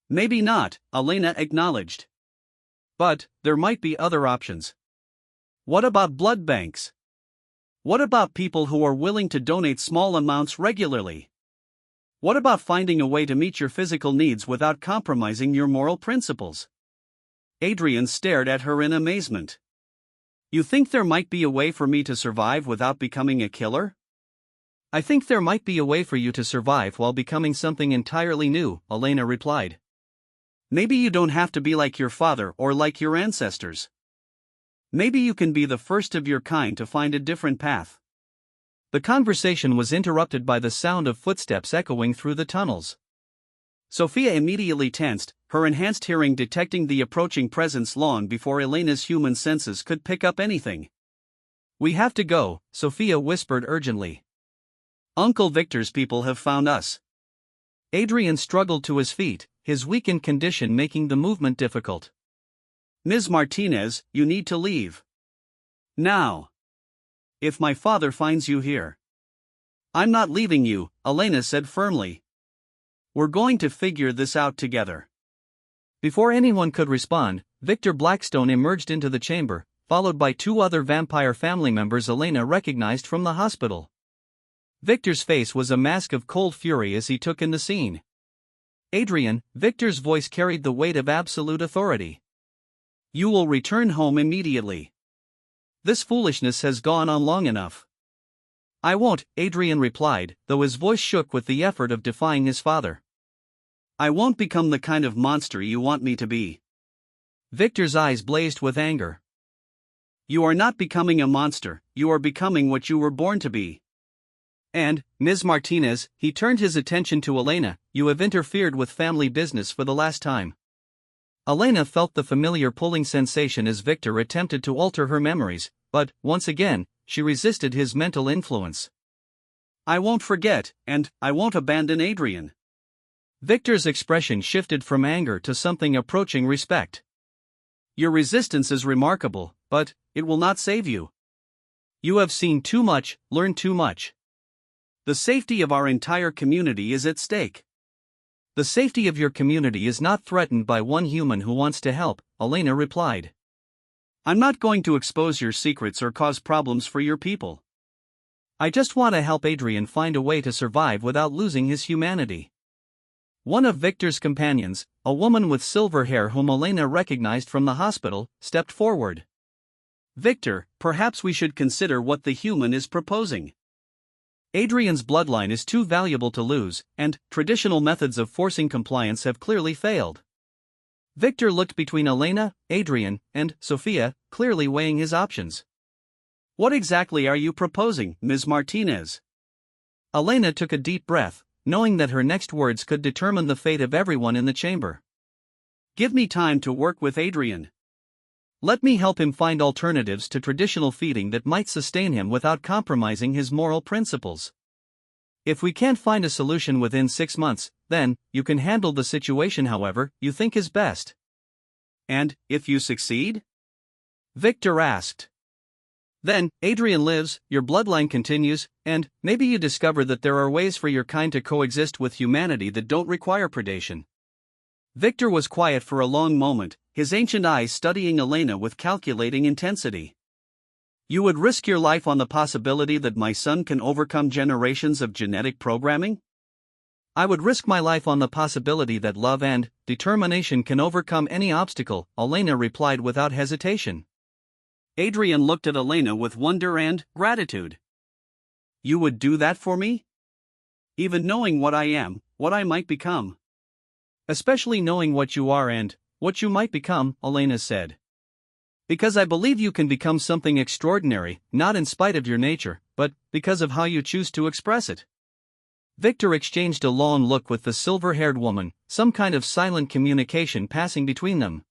Maybe not, Elena acknowledged. But there might be other options. What about blood banks? What about people who are willing to donate small amounts regularly? What about finding a way to meet your physical needs without compromising your moral principles? Adrian stared at her in amazement. You think there might be a way for me to survive without becoming a killer? I think there might be a way for you to survive while becoming something entirely new, Elena replied. Maybe you don't have to be like your father or like your ancestors. Maybe you can be the first of your kind to find a different path. The conversation was interrupted by the sound of footsteps echoing through the tunnels. Sophia immediately tensed, her enhanced hearing detecting the approaching presence long before Elena's human senses could pick up anything. We have to go, Sophia whispered urgently. Uncle Victor's people have found us. Adrian struggled to his feet, his weakened condition making the movement difficult. Ms. Martinez, you need to leave. Now. If my father finds you here. I'm not leaving you, Elena said firmly. We're going to figure this out together. Before anyone could respond, Victor Blackstone emerged into the chamber, followed by two other vampire family members Elena recognized from the hospital. Victor's face was a mask of cold fury as he took in the scene. Adrian, Victor's voice carried the weight of absolute authority. You will return home immediately. This foolishness has gone on long enough. I won't, Adrian replied, though his voice shook with the effort of defying his father. I won't become the kind of monster you want me to be. Victor's eyes blazed with anger. You are not becoming a monster, you are becoming what you were born to be. And, Ms. Martinez, he turned his attention to Elena, you have interfered with family business for the last time. Elena felt the familiar pulling sensation as Victor attempted to alter her memories, but, once again, she resisted his mental influence. I won't forget, and I won't abandon Adrian. Victor's expression shifted from anger to something approaching respect. Your resistance is remarkable, but it will not save you. You have seen too much, learned too much. The safety of our entire community is at stake. The safety of your community is not threatened by one human who wants to help, Elena replied. I'm not going to expose your secrets or cause problems for your people. I just want to help Adrian find a way to survive without losing his humanity. One of Victor's companions, a woman with silver hair whom Elena recognized from the hospital, stepped forward. Victor, perhaps we should consider what the human is proposing. Adrian's bloodline is too valuable to lose, and traditional methods of forcing compliance have clearly failed. Victor looked between Elena, Adrian, and Sophia, clearly weighing his options. What exactly are you proposing, Ms. Martinez? Elena took a deep breath, knowing that her next words could determine the fate of everyone in the chamber. Give me time to work with Adrian. Let me help him find alternatives to traditional feeding that might sustain him without compromising his moral principles. If we can't find a solution within 6 months, then, you can handle the situation however you think is best. And, if you succeed? Victor asked. Then, Adrian lives, your bloodline continues, and maybe you discover that there are ways for your kind to coexist with humanity that don't require predation. Victor was quiet for a long moment, his ancient eyes studying Elena with calculating intensity. You would risk your life on the possibility that my son can overcome generations of genetic programming? I would risk my life on the possibility that love and determination can overcome any obstacle, Elena replied without hesitation. Adrian looked at Elena with wonder and gratitude. You would do that for me? Even knowing what I am, what I might become. Especially knowing what you are and what you might become, Elena said. Because I believe you can become something extraordinary, not in spite of your nature, but because of how you choose to express it. Victor exchanged a long look with the silver-haired woman, some kind of silent communication passing between them.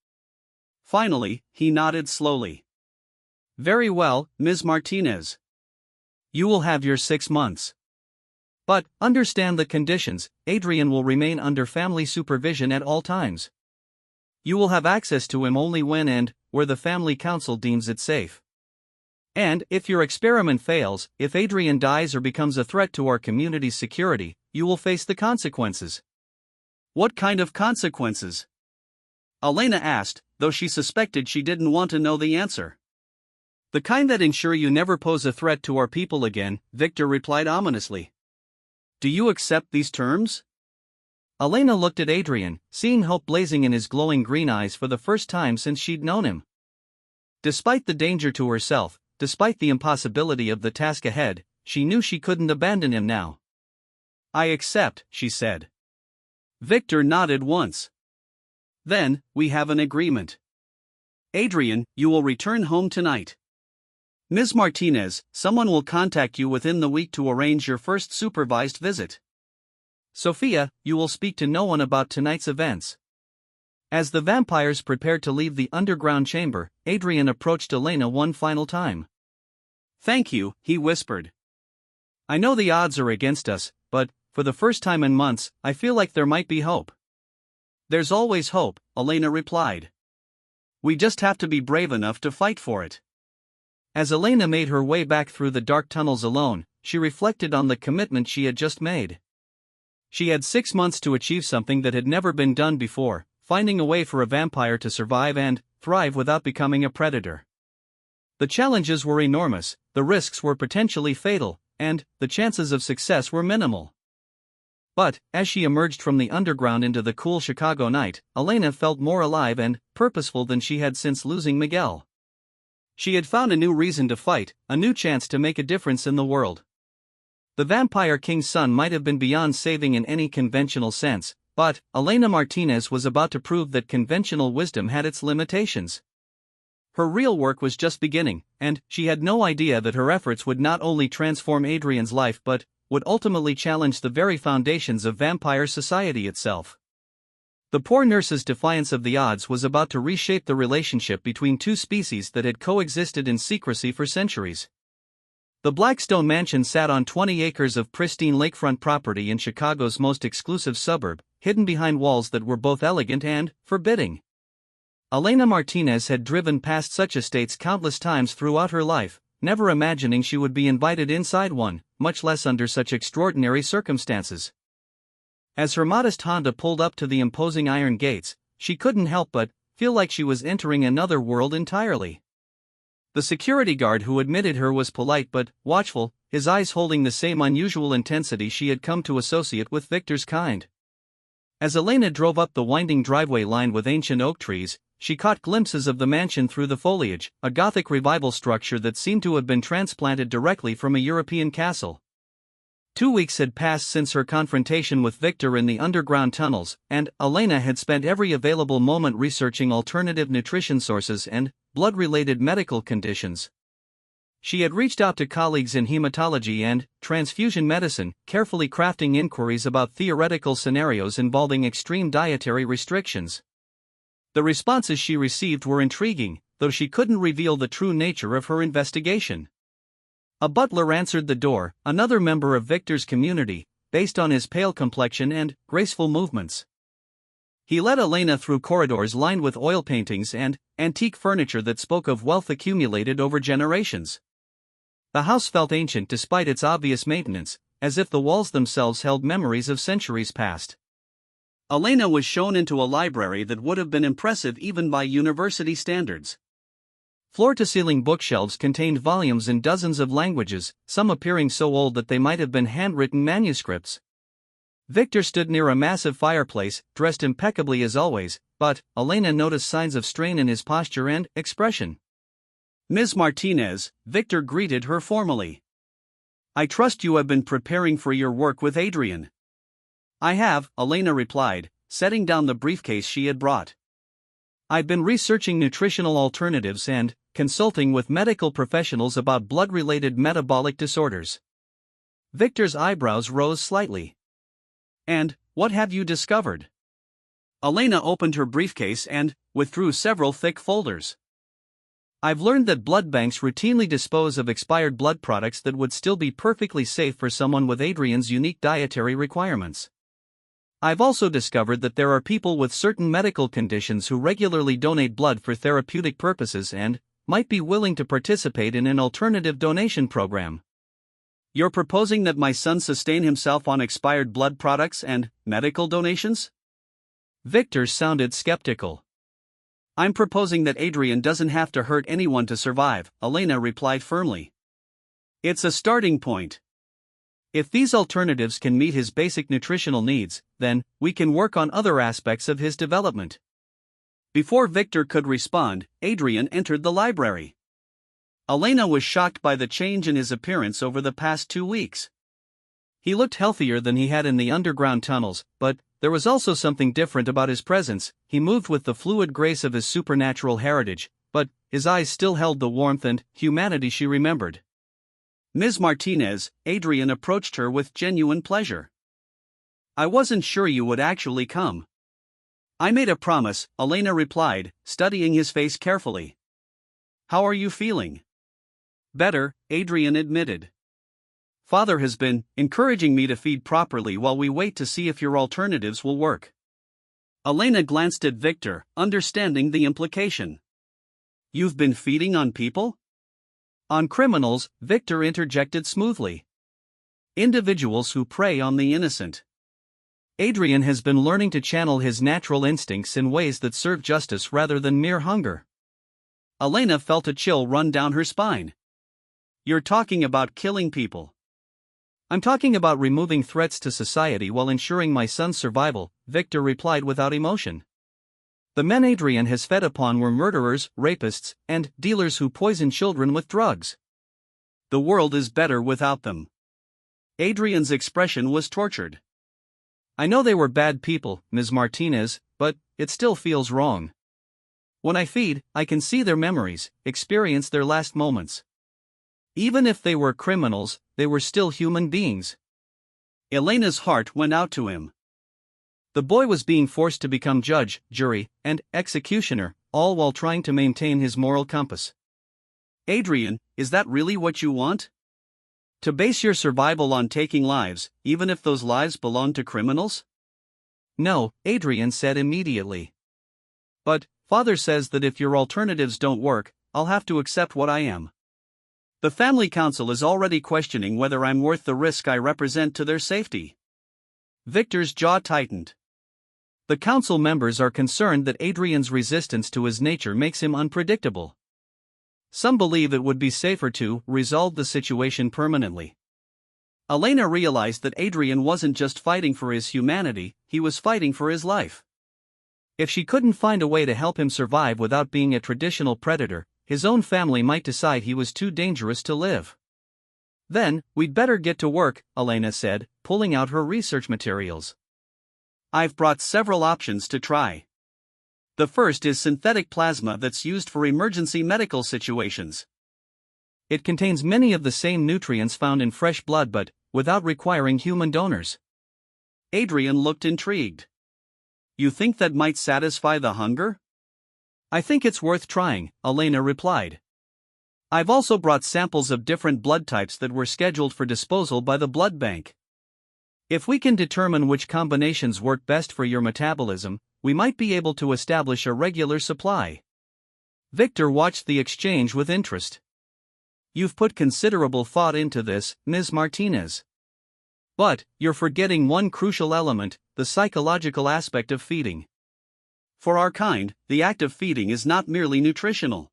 Finally, he nodded slowly. Very well, Ms. Martinez. You will have your 6 months. But, understand the conditions, Adrian will remain under family supervision at all times. You will have access to him only when and where the family council deems it safe. And, if your experiment fails, if Adrian dies or becomes a threat to our community's security, you will face the consequences. What kind of consequences? Elena asked, though she suspected she didn't want to know the answer. The kind that ensure you never pose a threat to our people again, Victor replied ominously. Do you accept these terms? Elena looked at Adrian, seeing hope blazing in his glowing green eyes for the first time since she'd known him. Despite the danger to herself, despite the impossibility of the task ahead, she knew she couldn't abandon him now. I accept, she said. Victor nodded once. Then, we have an agreement. Adrian, you will return home tonight. Ms. Martinez, someone will contact you within the week to arrange your first supervised visit. Sophia, you will speak to no one about tonight's events. As the vampires prepared to leave the underground chamber, Adrian approached Elena one final time. Thank you, he whispered. I know the odds are against us, but, for the first time in months, I feel like there might be hope. There's always hope, Elena replied. We just have to be brave enough to fight for it. As Elena made her way back through the dark tunnels alone, she reflected on the commitment she had just made. She had 6 months to achieve something that had never been done before, finding a way for a vampire to survive and thrive without becoming a predator. The challenges were enormous, the risks were potentially fatal, and the chances of success were minimal. But, as she emerged from the underground into the cool Chicago night, Elena felt more alive and purposeful than she had since losing Miguel. She had found a new reason to fight, a new chance to make a difference in the world. The Vampire King's son might have been beyond saving in any conventional sense, but Elena Martinez was about to prove that conventional wisdom had its limitations. Her real work was just beginning, and she had no idea that her efforts would not only transform Adrian's life but would ultimately challenge the very foundations of vampire society itself. The poor nurse's defiance of the odds was about to reshape the relationship between two species that had coexisted in secrecy for centuries. The Blackstone mansion sat on 20 acres of pristine lakefront property in Chicago's most exclusive suburb, hidden behind walls that were both elegant and forbidding. Elena Martinez had driven past such estates countless times throughout her life, never imagining she would be invited inside one, much less under such extraordinary circumstances. As her modest Honda pulled up to the imposing iron gates, she couldn't help but feel like she was entering another world entirely. The security guard who admitted her was polite but watchful, his eyes holding the same unusual intensity she had come to associate with Victor's kind. As Elena drove up the winding driveway lined with ancient oak trees, she caught glimpses of the mansion through the foliage, a Gothic revival structure that seemed to have been transplanted directly from a European castle. 2 weeks had passed since her confrontation with Victor in the underground tunnels, and Elena had spent every available moment researching alternative nutrition sources and blood-related medical conditions. She had reached out to colleagues in hematology and transfusion medicine, carefully crafting inquiries about theoretical scenarios involving extreme dietary restrictions. The responses she received were intriguing, though she couldn't reveal the true nature of her investigation. A butler answered the door, another member of Victor's community, based on his pale complexion and graceful movements. He led Elena through corridors lined with oil paintings and antique furniture that spoke of wealth accumulated over generations. The house felt ancient despite its obvious maintenance, as if the walls themselves held memories of centuries past. Elena was shown into a library that would have been impressive even by university standards. Floor-to-ceiling bookshelves contained volumes in dozens of languages, some appearing so old that they might have been handwritten manuscripts. Victor stood near a massive fireplace, dressed impeccably as always, but Elena noticed signs of strain in his posture and expression. Ms. Martinez, Victor greeted her formally. I trust you have been preparing for your work with Adrian. I have, Elena replied, setting down the briefcase she had brought. I've been researching nutritional alternatives and consulting with medical professionals about blood-related metabolic disorders. Victor's eyebrows rose slightly. And what have you discovered? Elena opened her briefcase and withdrew several thick folders. I've learned that blood banks routinely dispose of expired blood products that would still be perfectly safe for someone with Adrian's unique dietary requirements. I've also discovered that there are people with certain medical conditions who regularly donate blood for therapeutic purposes and might be willing to participate in an alternative donation program. You're proposing that my son sustain himself on expired blood products and medical donations? Victor sounded skeptical. I'm proposing that Adrian doesn't have to hurt anyone to survive, Elena replied firmly. It's a starting point. If these alternatives can meet his basic nutritional needs, then we can work on other aspects of his development. Before Victor could respond, Adrian entered the library. Elena was shocked by the change in his appearance over the past 2 weeks. He looked healthier than he had in the underground tunnels, but there was also something different about his presence. He moved with the fluid grace of his supernatural heritage, but his eyes still held the warmth and humanity she remembered. Ms. Martinez, Adrian approached her with genuine pleasure. I wasn't sure you would actually come. I made a promise, Elena replied, studying his face carefully. How are you feeling? Better, Adrian admitted. Father has been encouraging me to feed properly while we wait to see if your alternatives will work. Elena glanced at Victor, understanding the implication. You've been feeding on people? On criminals, Victor interjected smoothly. Individuals who prey on the innocent. Adrian has been learning to channel his natural instincts in ways that serve justice rather than mere hunger. Elena felt a chill run down her spine. You're talking about killing people. I'm talking about removing threats to society while ensuring my son's survival, Victor replied without emotion. The men Adrian has fed upon were murderers, rapists, and dealers who poison children with drugs. The world is better without them. Adrian's expression was tortured. I know they were bad people, Ms. Martinez, but it still feels wrong. When I feed, I can see their memories, experience their last moments. Even if they were criminals, they were still human beings. Elena's heart went out to him. The boy was being forced to become judge, jury, and executioner, all while trying to maintain his moral compass. Adrian, is that really what you want? To base your survival on taking lives, even if those lives belong to criminals? No, Adrian said immediately. But, Father says that if your alternatives don't work, I'll have to accept what I am. The family council is already questioning whether I'm worth the risk I represent to their safety. Victor's jaw tightened. The council members are concerned that Adrian's resistance to his nature makes him unpredictable. Some believe it would be safer to resolve the situation permanently. Elena realized that Adrian wasn't just fighting for his humanity, he was fighting for his life. If she couldn't find a way to help him survive without being a traditional predator, his own family might decide he was too dangerous to live. Then, we'd better get to work, Elena said, pulling out her research materials. I've brought several options to try. The first is synthetic plasma that's used for emergency medical situations. It contains many of the same nutrients found in fresh blood but without requiring human donors. Adrian looked intrigued. You think that might satisfy the hunger? I think it's worth trying, Elena replied. I've also brought samples of different blood types that were scheduled for disposal by the blood bank. If we can determine which combinations work best for your metabolism, we might be able to establish a regular supply. Victor watched the exchange with interest. You've put considerable thought into this, Ms. Martinez. But, you're forgetting one crucial element, the psychological aspect of feeding. For our kind, the act of feeding is not merely nutritional.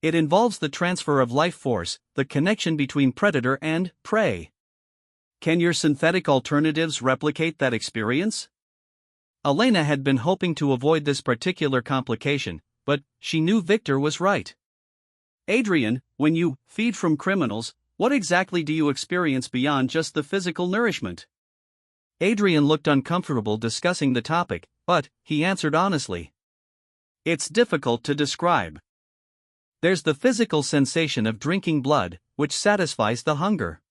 It involves the transfer of life force, the connection between predator and prey. Can your synthetic alternatives replicate that experience? Elena had been hoping to avoid this particular complication, but she knew Victor was right. Adrian, when you feed from criminals, what exactly do you experience beyond just the physical nourishment? Adrian looked uncomfortable discussing the topic, but he answered honestly. It's difficult to describe. There's the physical sensation of drinking blood, which satisfies the hunger.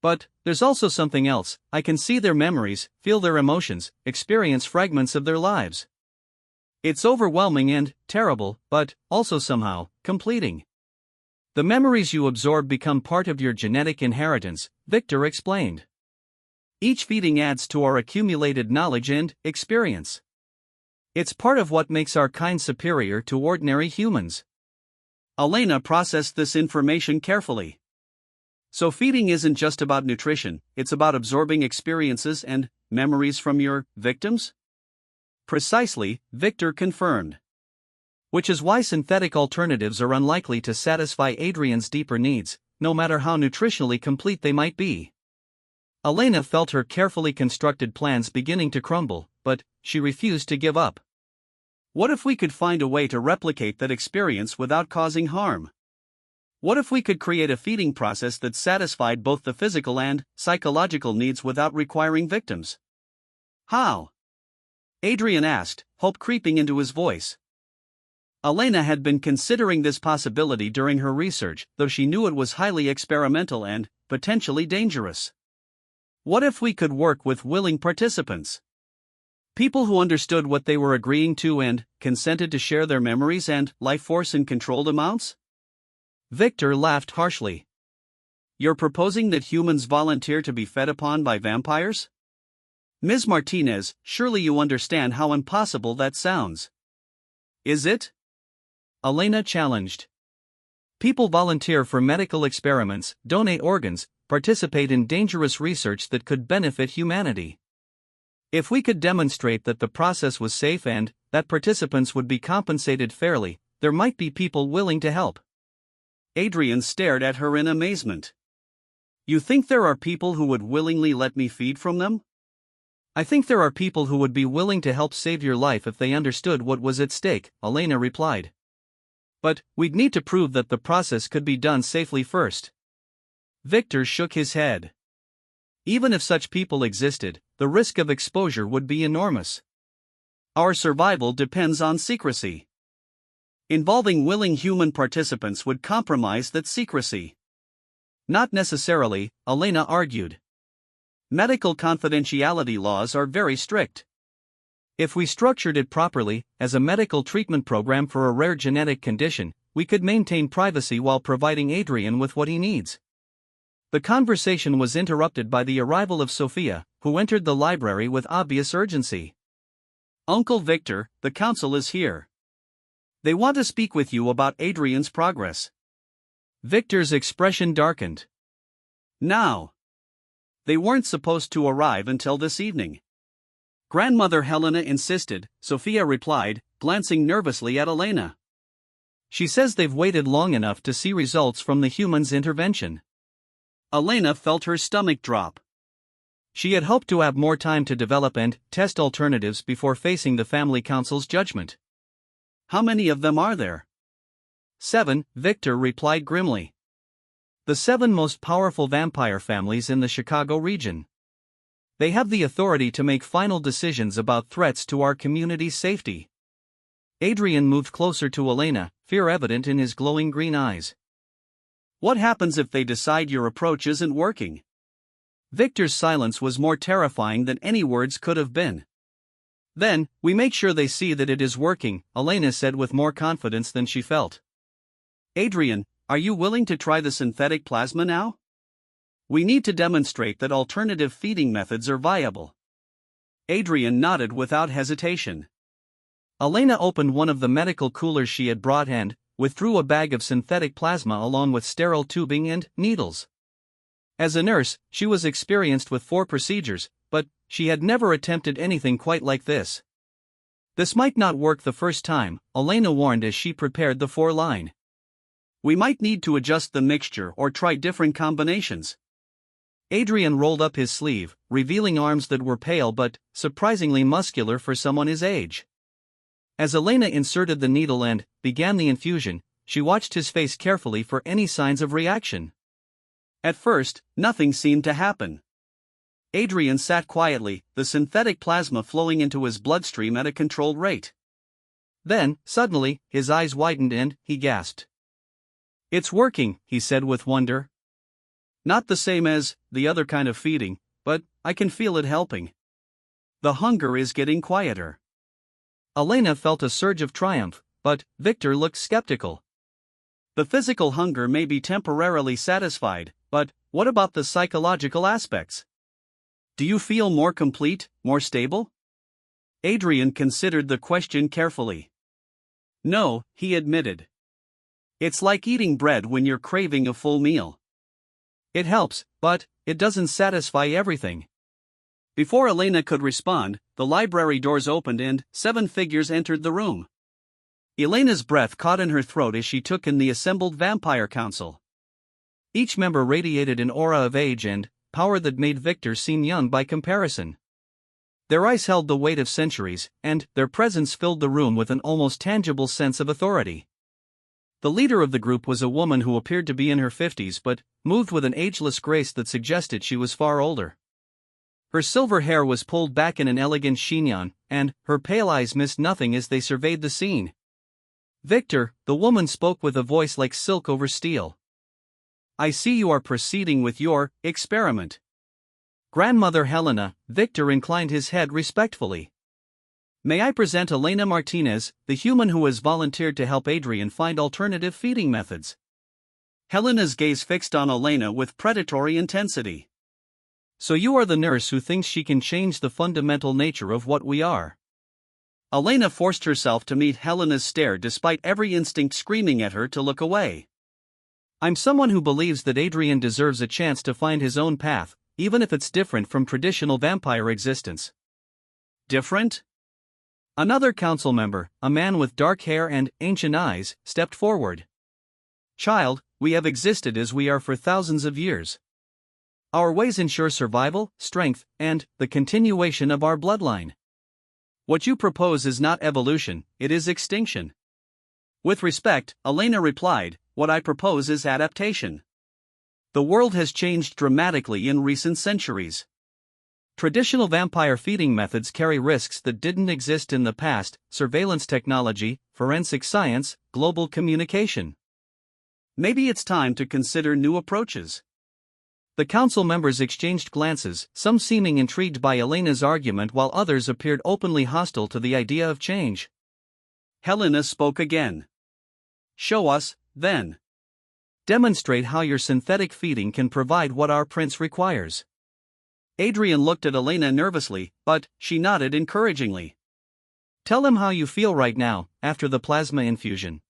But there's also something else. I can see their memories, feel their emotions, experience fragments of their lives. It's overwhelming and terrible, but also somehow completing. The memories you absorb become part of your genetic inheritance, Victor explained. Each feeding adds to our accumulated knowledge and experience. It's part of what makes our kind superior to ordinary humans. Elena processed this information carefully. So feeding isn't just about nutrition, it's about absorbing experiences and memories from your victims? Precisely, Victor confirmed. Which is why synthetic alternatives are unlikely to satisfy Adrian's deeper needs, no matter how nutritionally complete they might be. Elena felt her carefully constructed plans beginning to crumble, but she refused to give up. What if we could find a way to replicate that experience without causing harm? What if we could create a feeding process that satisfied both the physical and psychological needs without requiring victims? How? Adrian asked, hope creeping into his voice. Elena had been considering this possibility during her research, though she knew it was highly experimental and potentially dangerous. What if we could work with willing participants? People who understood what they were agreeing to and consented to share their memories and life force in controlled amounts? Victor laughed harshly. You're proposing that humans volunteer to be fed upon by vampires? Ms. Martinez, surely you understand how impossible that sounds. Is it? Elena challenged. People volunteer for medical experiments, donate organs, participate in dangerous research that could benefit humanity. If we could demonstrate that the process was safe and that participants would be compensated fairly, there might be people willing to help. Adrian stared at her in amazement. You think there are people who would willingly let me feed from them? I think there are people who would be willing to help save your life if they understood what was at stake, Elena replied. But we'd need to prove that the process could be done safely first. Victor shook his head. Even if such people existed, the risk of exposure would be enormous. Our survival depends on secrecy. Involving willing human participants would compromise that secrecy. Not necessarily, Elena argued. Medical confidentiality laws are very strict. If we structured it properly, as a medical treatment program for a rare genetic condition, we could maintain privacy while providing Adrian with what he needs. The conversation was interrupted by the arrival of Sophia, who entered the library with obvious urgency. Uncle Victor, the council is here. They want to speak with you about Adrian's progress. Victor's expression darkened. Now. They weren't supposed to arrive until this evening. Grandmother Helena insisted, Sophia replied, glancing nervously at Elena. She says they've waited long enough to see results from the human's intervention. Elena felt her stomach drop. She had hoped to have more time to develop and test alternatives before facing the family council's judgment. How many of them are there? 7, Victor replied grimly. The 7 most powerful vampire families in the Chicago region. They have the authority to make final decisions about threats to our community's safety. Adrian moved closer to Elena, fear evident in his glowing green eyes. What happens if they decide your approach isn't working? Victor's silence was more terrifying than any words could have been. Then, we make sure they see that it is working, Elena said with more confidence than she felt. Adrian, are you willing to try the synthetic plasma now? We need to demonstrate that alternative feeding methods are viable. Adrian nodded without hesitation. Elena opened one of the medical coolers she had brought and withdrew a bag of synthetic plasma along with sterile tubing and needles. As a nurse, she was experienced with 4 procedures, but she had never attempted anything quite like this. This might not work the first time, Elena warned as she prepared the 4-line. We might need to adjust the mixture or try different combinations. Adrian rolled up his sleeve, revealing arms that were pale but surprisingly muscular for someone his age. As Elena inserted the needle and began the infusion, she watched his face carefully for any signs of reaction. At first, nothing seemed to happen. Adrian sat quietly, the synthetic plasma flowing into his bloodstream at a controlled rate. Then, suddenly, his eyes widened and he gasped. It's working, he said with wonder. Not the same as the other kind of feeding, but I can feel it helping. The hunger is getting quieter. Elena felt a surge of triumph, but Victor looked skeptical. The physical hunger may be temporarily satisfied, but what about the psychological aspects? Do you feel more complete, more stable? Adrian considered the question carefully. No, he admitted. It's like eating bread when you're craving a full meal. It helps, but it doesn't satisfy everything. Before Elena could respond, the library doors opened and 7 figures entered the room. Elena's breath caught in her throat as she took in the assembled vampire council. Each member radiated an aura of age and power that made Victor seem young by comparison. Their eyes held the weight of centuries, and their presence filled the room with an almost tangible sense of authority. The leader of the group was a woman who appeared to be in her 50s but moved with an ageless grace that suggested she was far older. Her silver hair was pulled back in an elegant chignon, and her pale eyes missed nothing as they surveyed the scene. "Victor," the woman spoke with a voice like silk over steel. "I see you are proceeding with your experiment." Grandmother Helena, Victor inclined his head respectfully. "May I present Elena Martinez, the human who has volunteered to help Adrian find alternative feeding methods?" Helena's gaze fixed on Elena with predatory intensity. "So you are the nurse who thinks she can change the fundamental nature of what we are?" Elena forced herself to meet Helena's stare despite every instinct screaming at her to look away. "I'm someone who believes that Adrian deserves a chance to find his own path, even if it's different from traditional vampire existence." "Different?" Another council member, a man with dark hair and ancient eyes, stepped forward. "Child, we have existed as we are for thousands of years. Our ways ensure survival, strength, and the continuation of our bloodline. What you propose is not evolution, it is extinction." With respect, Elena replied, "What I propose is adaptation. The world has changed dramatically in recent centuries. Traditional vampire feeding methods carry risks that didn't exist in the past: surveillance technology, forensic science, global communication. Maybe it's time to consider new approaches." The council members exchanged glances, some seeming intrigued by Elena's argument while others appeared openly hostile to the idea of change. Helena spoke again. "Show us, then. Demonstrate how your synthetic feeding can provide what our prince requires." Adrian looked at Elena nervously, but she nodded encouragingly. "Tell him how you feel right now, after the plasma infusion."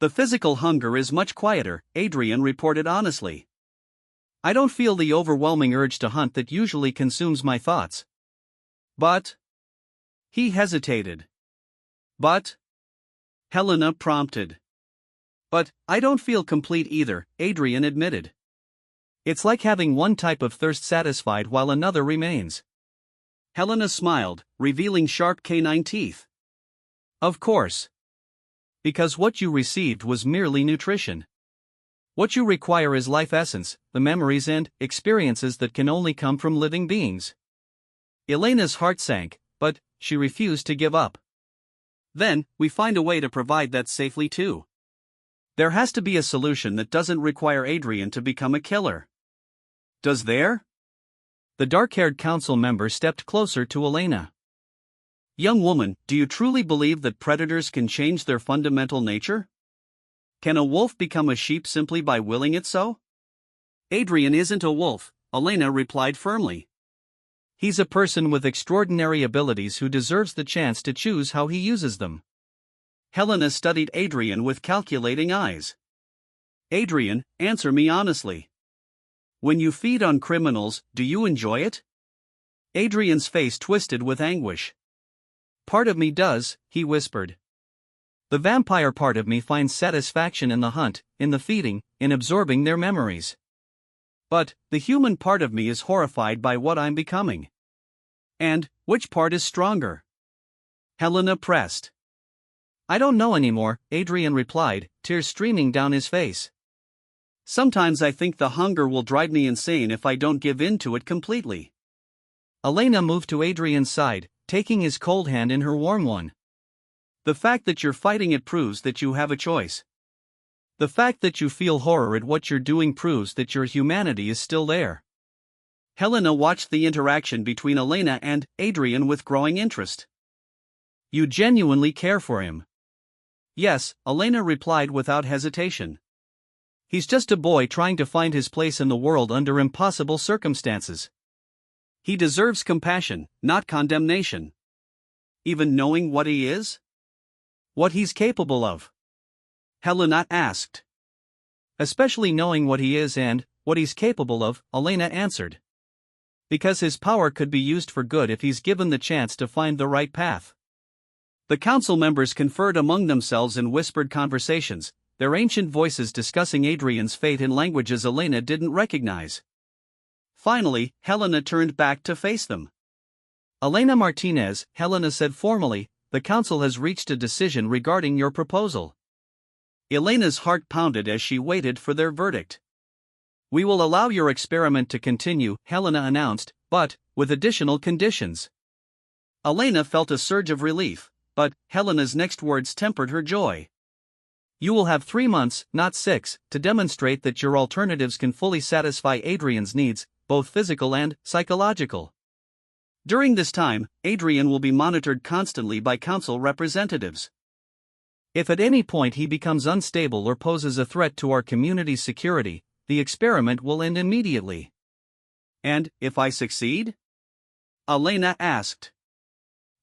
"The physical hunger is much quieter," Adrian reported honestly. "I don't feel the overwhelming urge to hunt that usually consumes my thoughts. But..." He hesitated. "But..." Helena prompted. "But I don't feel complete either," Adrian admitted. "It's like having one type of thirst satisfied while another remains." Helena smiled, revealing sharp canine teeth. "Of course. Because what you received was merely nutrition. What you require is life essence, the memories and experiences that can only come from living beings." Elena's heart sank, but she refused to give up. "Then, we find a way to provide that safely too. There has to be a solution that doesn't require Adrian to become a killer." "Does there?" The dark-haired council member stepped closer to Elena. "Young woman, do you truly believe that predators can change their fundamental nature? Can a wolf become a sheep simply by willing it so?" "Adrian isn't a wolf," Elena replied firmly. "He's a person with extraordinary abilities who deserves the chance to choose how he uses them." Helena studied Adrian with calculating eyes. "Adrian, answer me honestly. When you feed on criminals, do you enjoy it?" Adrian's face twisted with anguish. "Part of me does," he whispered. "The vampire part of me finds satisfaction in the hunt, in the feeding, in absorbing their memories. But the human part of me is horrified by what I'm becoming." "And which part is stronger?" Helena pressed. "I don't know anymore," Adrian replied, tears streaming down his face. "Sometimes I think the hunger will drive me insane if I don't give in to it completely." Elena moved to Adrian's side, taking his cold hand in her warm one. "The fact that you're fighting it proves that you have a choice. The fact that you feel horror at what you're doing proves that your humanity is still there." Helena watched the interaction between Elena and Adrian with growing interest. "You genuinely care for him?" "Yes," Elena replied without hesitation. "He's just a boy trying to find his place in the world under impossible circumstances. He deserves compassion, not condemnation." "Even knowing what he is? What he's capable of?" Helena asked. "Especially knowing what he is and what he's capable of," Elena answered. Because his power could be used for good if he's given the chance to find the right path. The council members conferred among themselves in whispered conversations, their ancient voices discussing Adrian's fate in languages Elena didn't recognize. Finally, Helena turned back to face them. "Elena Martinez," Helena said formally, "the council has reached a decision regarding your proposal." Elena's heart pounded as she waited for their verdict. "We will allow your experiment to continue," Helena announced, "but with additional conditions." Elena felt a surge of relief, but Helena's next words tempered her joy. "You will have 3 months, not 6, to demonstrate that your alternatives can fully satisfy Adrian's needs, both physical and psychological. During this time, Adrian will be monitored constantly by council representatives. If at any point he becomes unstable or poses a threat to our community's security, the experiment will end immediately." "And if I succeed?" Elena asked.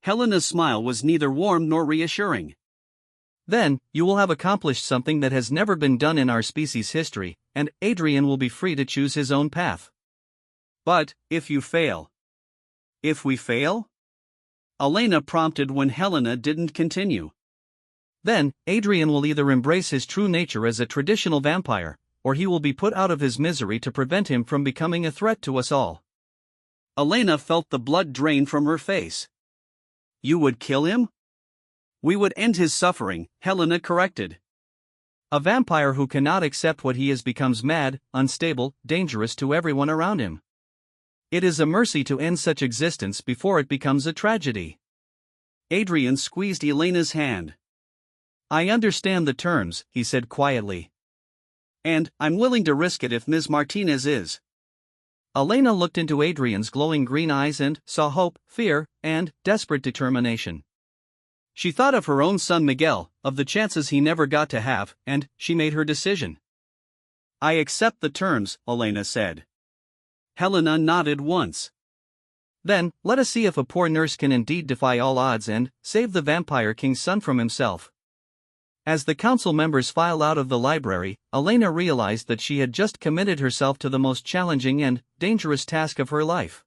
Helena's smile was neither warm nor reassuring. "Then, you will have accomplished something that has never been done in our species' history, and Adrian will be free to choose his own path." "But, if you fail?" "If we fail?" Elena prompted when Helena didn't continue. "Then, Adrian will either embrace his true nature as a traditional vampire, or he will be put out of his misery to prevent him from becoming a threat to us all." Elena felt the blood drain from her face. "You would kill him?" "We would end his suffering," Helena corrected. "A vampire who cannot accept what he is becomes mad, unstable, dangerous to everyone around him. It is a mercy to end such existence before it becomes a tragedy." Adrian squeezed Elena's hand. "I understand the terms," he said quietly. "And I'm willing to risk it if Ms. Martinez is." Elena looked into Adrian's glowing green eyes and saw hope, fear, and desperate determination. She thought of her own son Miguel, of the chances he never got to have, and she made her decision. "I accept the terms," Elena said. Helena nodded once. "Then, let us see if a poor nurse can indeed defy all odds and save the vampire king's son from himself." As the council members filed out of the library, Elena realized that she had just committed herself to the most challenging and dangerous task of her life.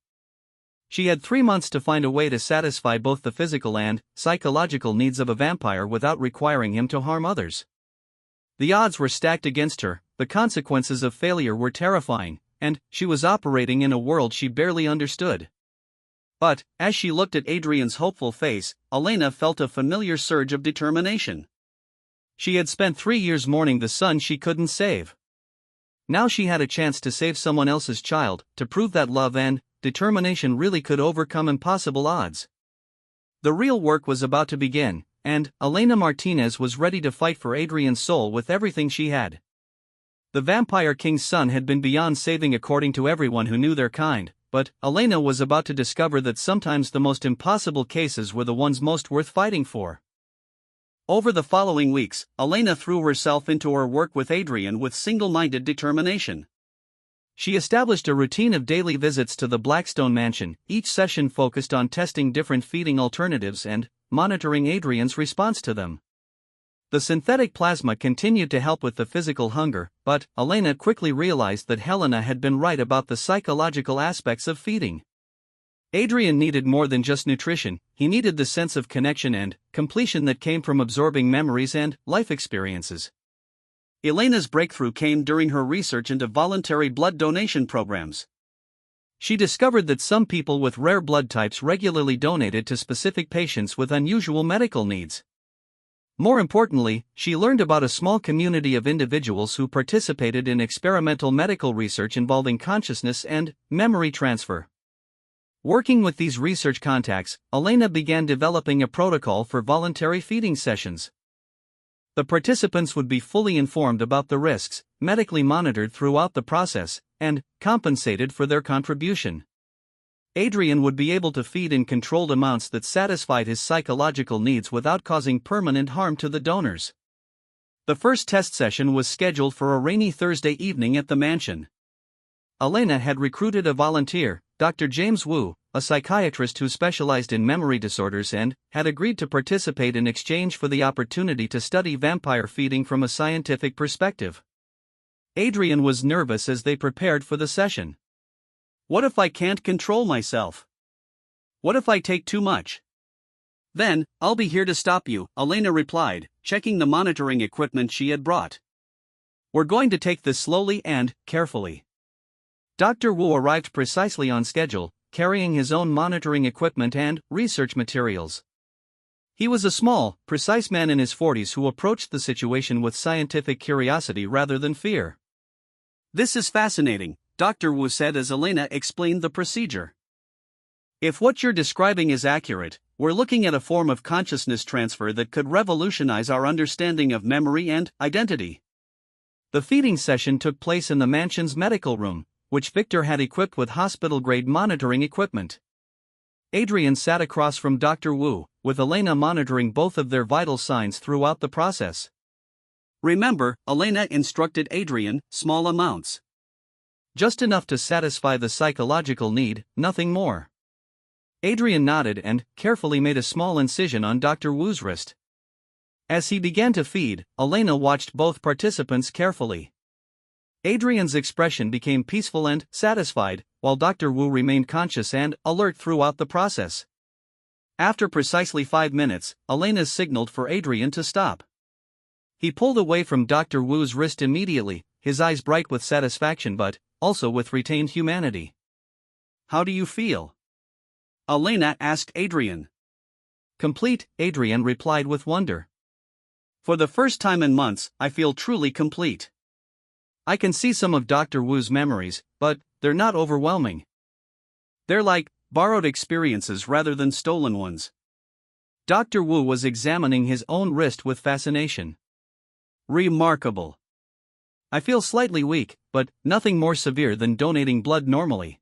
She had 3 months to find a way to satisfy both the physical and psychological needs of a vampire without requiring him to harm others. The odds were stacked against her, the consequences of failure were terrifying, and she was operating in a world she barely understood. But, as she looked at Adrian's hopeful face, Elena felt a familiar surge of determination. She had spent 3 years mourning the son she couldn't save. Now she had a chance to save someone else's child, to prove that love and determination really could overcome impossible odds. The real work was about to begin, and Elena Martinez was ready to fight for Adrian's soul with everything she had. The Vampire King's son had been beyond saving according to everyone who knew their kind, but Elena was about to discover that sometimes the most impossible cases were the ones most worth fighting for. Over the following weeks, Elena threw herself into her work with Adrian with single-minded determination. She established a routine of daily visits to the Blackstone mansion, each session focused on testing different feeding alternatives and monitoring Adrian's response to them. The synthetic plasma continued to help with the physical hunger, but Elena quickly realized that Helena had been right about the psychological aspects of feeding. Adrian needed more than just nutrition, he needed the sense of connection and completion that came from absorbing memories and life experiences. Elena's breakthrough came during her research into voluntary blood donation programs. She discovered that some people with rare blood types regularly donated to specific patients with unusual medical needs. More importantly, she learned about a small community of individuals who participated in experimental medical research involving consciousness and memory transfer. Working with these research contacts, Elena began developing a protocol for voluntary feeding sessions. The participants would be fully informed about the risks, medically monitored throughout the process, and compensated for their contribution. Adrian would be able to feed in controlled amounts that satisfied his psychological needs without causing permanent harm to the donors. The first test session was scheduled for a rainy Thursday evening at the mansion. Elena had recruited a volunteer, Dr. James Wu, a psychiatrist who specialized in memory disorders and had agreed to participate in exchange for the opportunity to study vampire feeding from a scientific perspective. Adrian was nervous as they prepared for the session. What if I can't control myself? What if I take too much? Then, I'll be here to stop you, Elena replied, checking the monitoring equipment she had brought. We're going to take this slowly and carefully. Dr. Wu arrived precisely on schedule, carrying his own monitoring equipment and research materials. He was a small, precise man in his 40s who approached the situation with scientific curiosity rather than fear. This is fascinating, Dr. Wu said as Elena explained the procedure. If what you're describing is accurate, we're looking at a form of consciousness transfer that could revolutionize our understanding of memory and identity. The feeding session took place in the mansion's medical room, which Victor had equipped with hospital-grade monitoring equipment. Adrian sat across from Dr. Wu, with Elena monitoring both of their vital signs throughout the process. Remember, Elena instructed Adrian, small amounts. Just enough to satisfy the psychological need, nothing more. Adrian nodded and carefully made a small incision on Dr. Wu's wrist. As he began to feed, Elena watched both participants carefully. Adrian's expression became peaceful and satisfied, while Dr. Wu remained conscious and alert throughout the process. After precisely 5 minutes, Elena signaled for Adrian to stop. He pulled away from Dr. Wu's wrist immediately, his eyes bright with satisfaction but also with retained humanity. How do you feel? Elena asked Adrian. Complete, Adrian replied with wonder. For the first time in months, I feel truly complete. I can see some of Dr. Wu's memories, but they're not overwhelming. They're like borrowed experiences rather than stolen ones. Dr. Wu was examining his own wrist with fascination. Remarkable. I feel slightly weak, but nothing more severe than donating blood normally.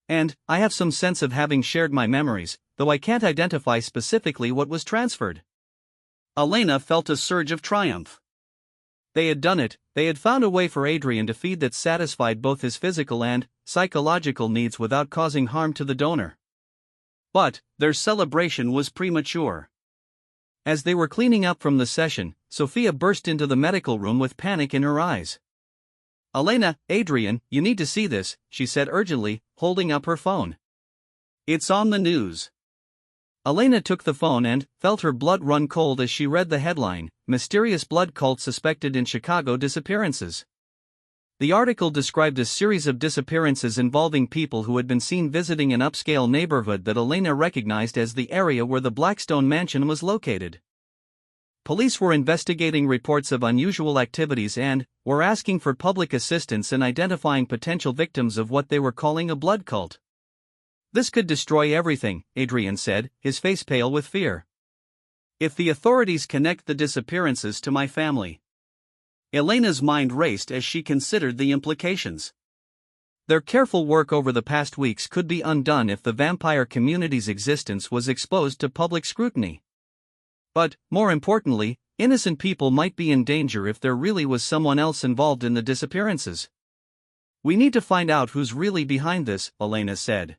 And I have some sense of having shared my memories, though I can't identify specifically what was transferred. Elena felt a surge of triumph. They had done it, they had found a way for Adrian to feed that satisfied both his physical and psychological needs without causing harm to the donor. But their celebration was premature. As they were cleaning up from the session, Sophia burst into the medical room with panic in her eyes. Elena, Adrian, you need to see this, she said urgently, holding up her phone. It's on the news. Elena took the phone and felt her blood run cold as she read the headline, Mysterious Blood Cult Suspected in Chicago Disappearances. The article described a series of disappearances involving people who had been seen visiting an upscale neighborhood that Elena recognized as the area where the Blackstone mansion was located. Police were investigating reports of unusual activities and were asking for public assistance in identifying potential victims of what they were calling a blood cult. This could destroy everything, Adrian said, his face pale with fear. If the authorities connect the disappearances to my family. Elena's mind raced as she considered the implications. Their careful work over the past weeks could be undone if the vampire community's existence was exposed to public scrutiny. But, more importantly, innocent people might be in danger if there really was someone else involved in the disappearances. We need to find out who's really behind this, Elena said.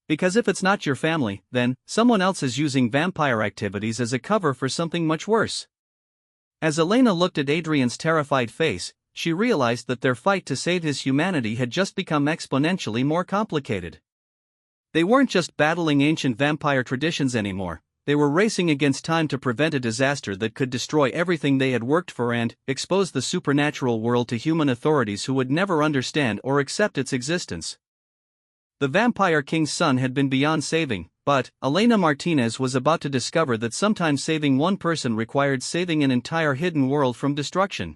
Because if it's not your family, then someone else is using vampire activities as a cover for something much worse. As Elena looked at Adrian's terrified face, she realized that their fight to save his humanity had just become exponentially more complicated. They weren't just battling ancient vampire traditions anymore, they were racing against time to prevent a disaster that could destroy everything they had worked for and expose the supernatural world to human authorities who would never understand or accept its existence. The Vampire King's son had been beyond saving, but Elena Martinez was about to discover that sometimes saving one person required saving an entire hidden world from destruction.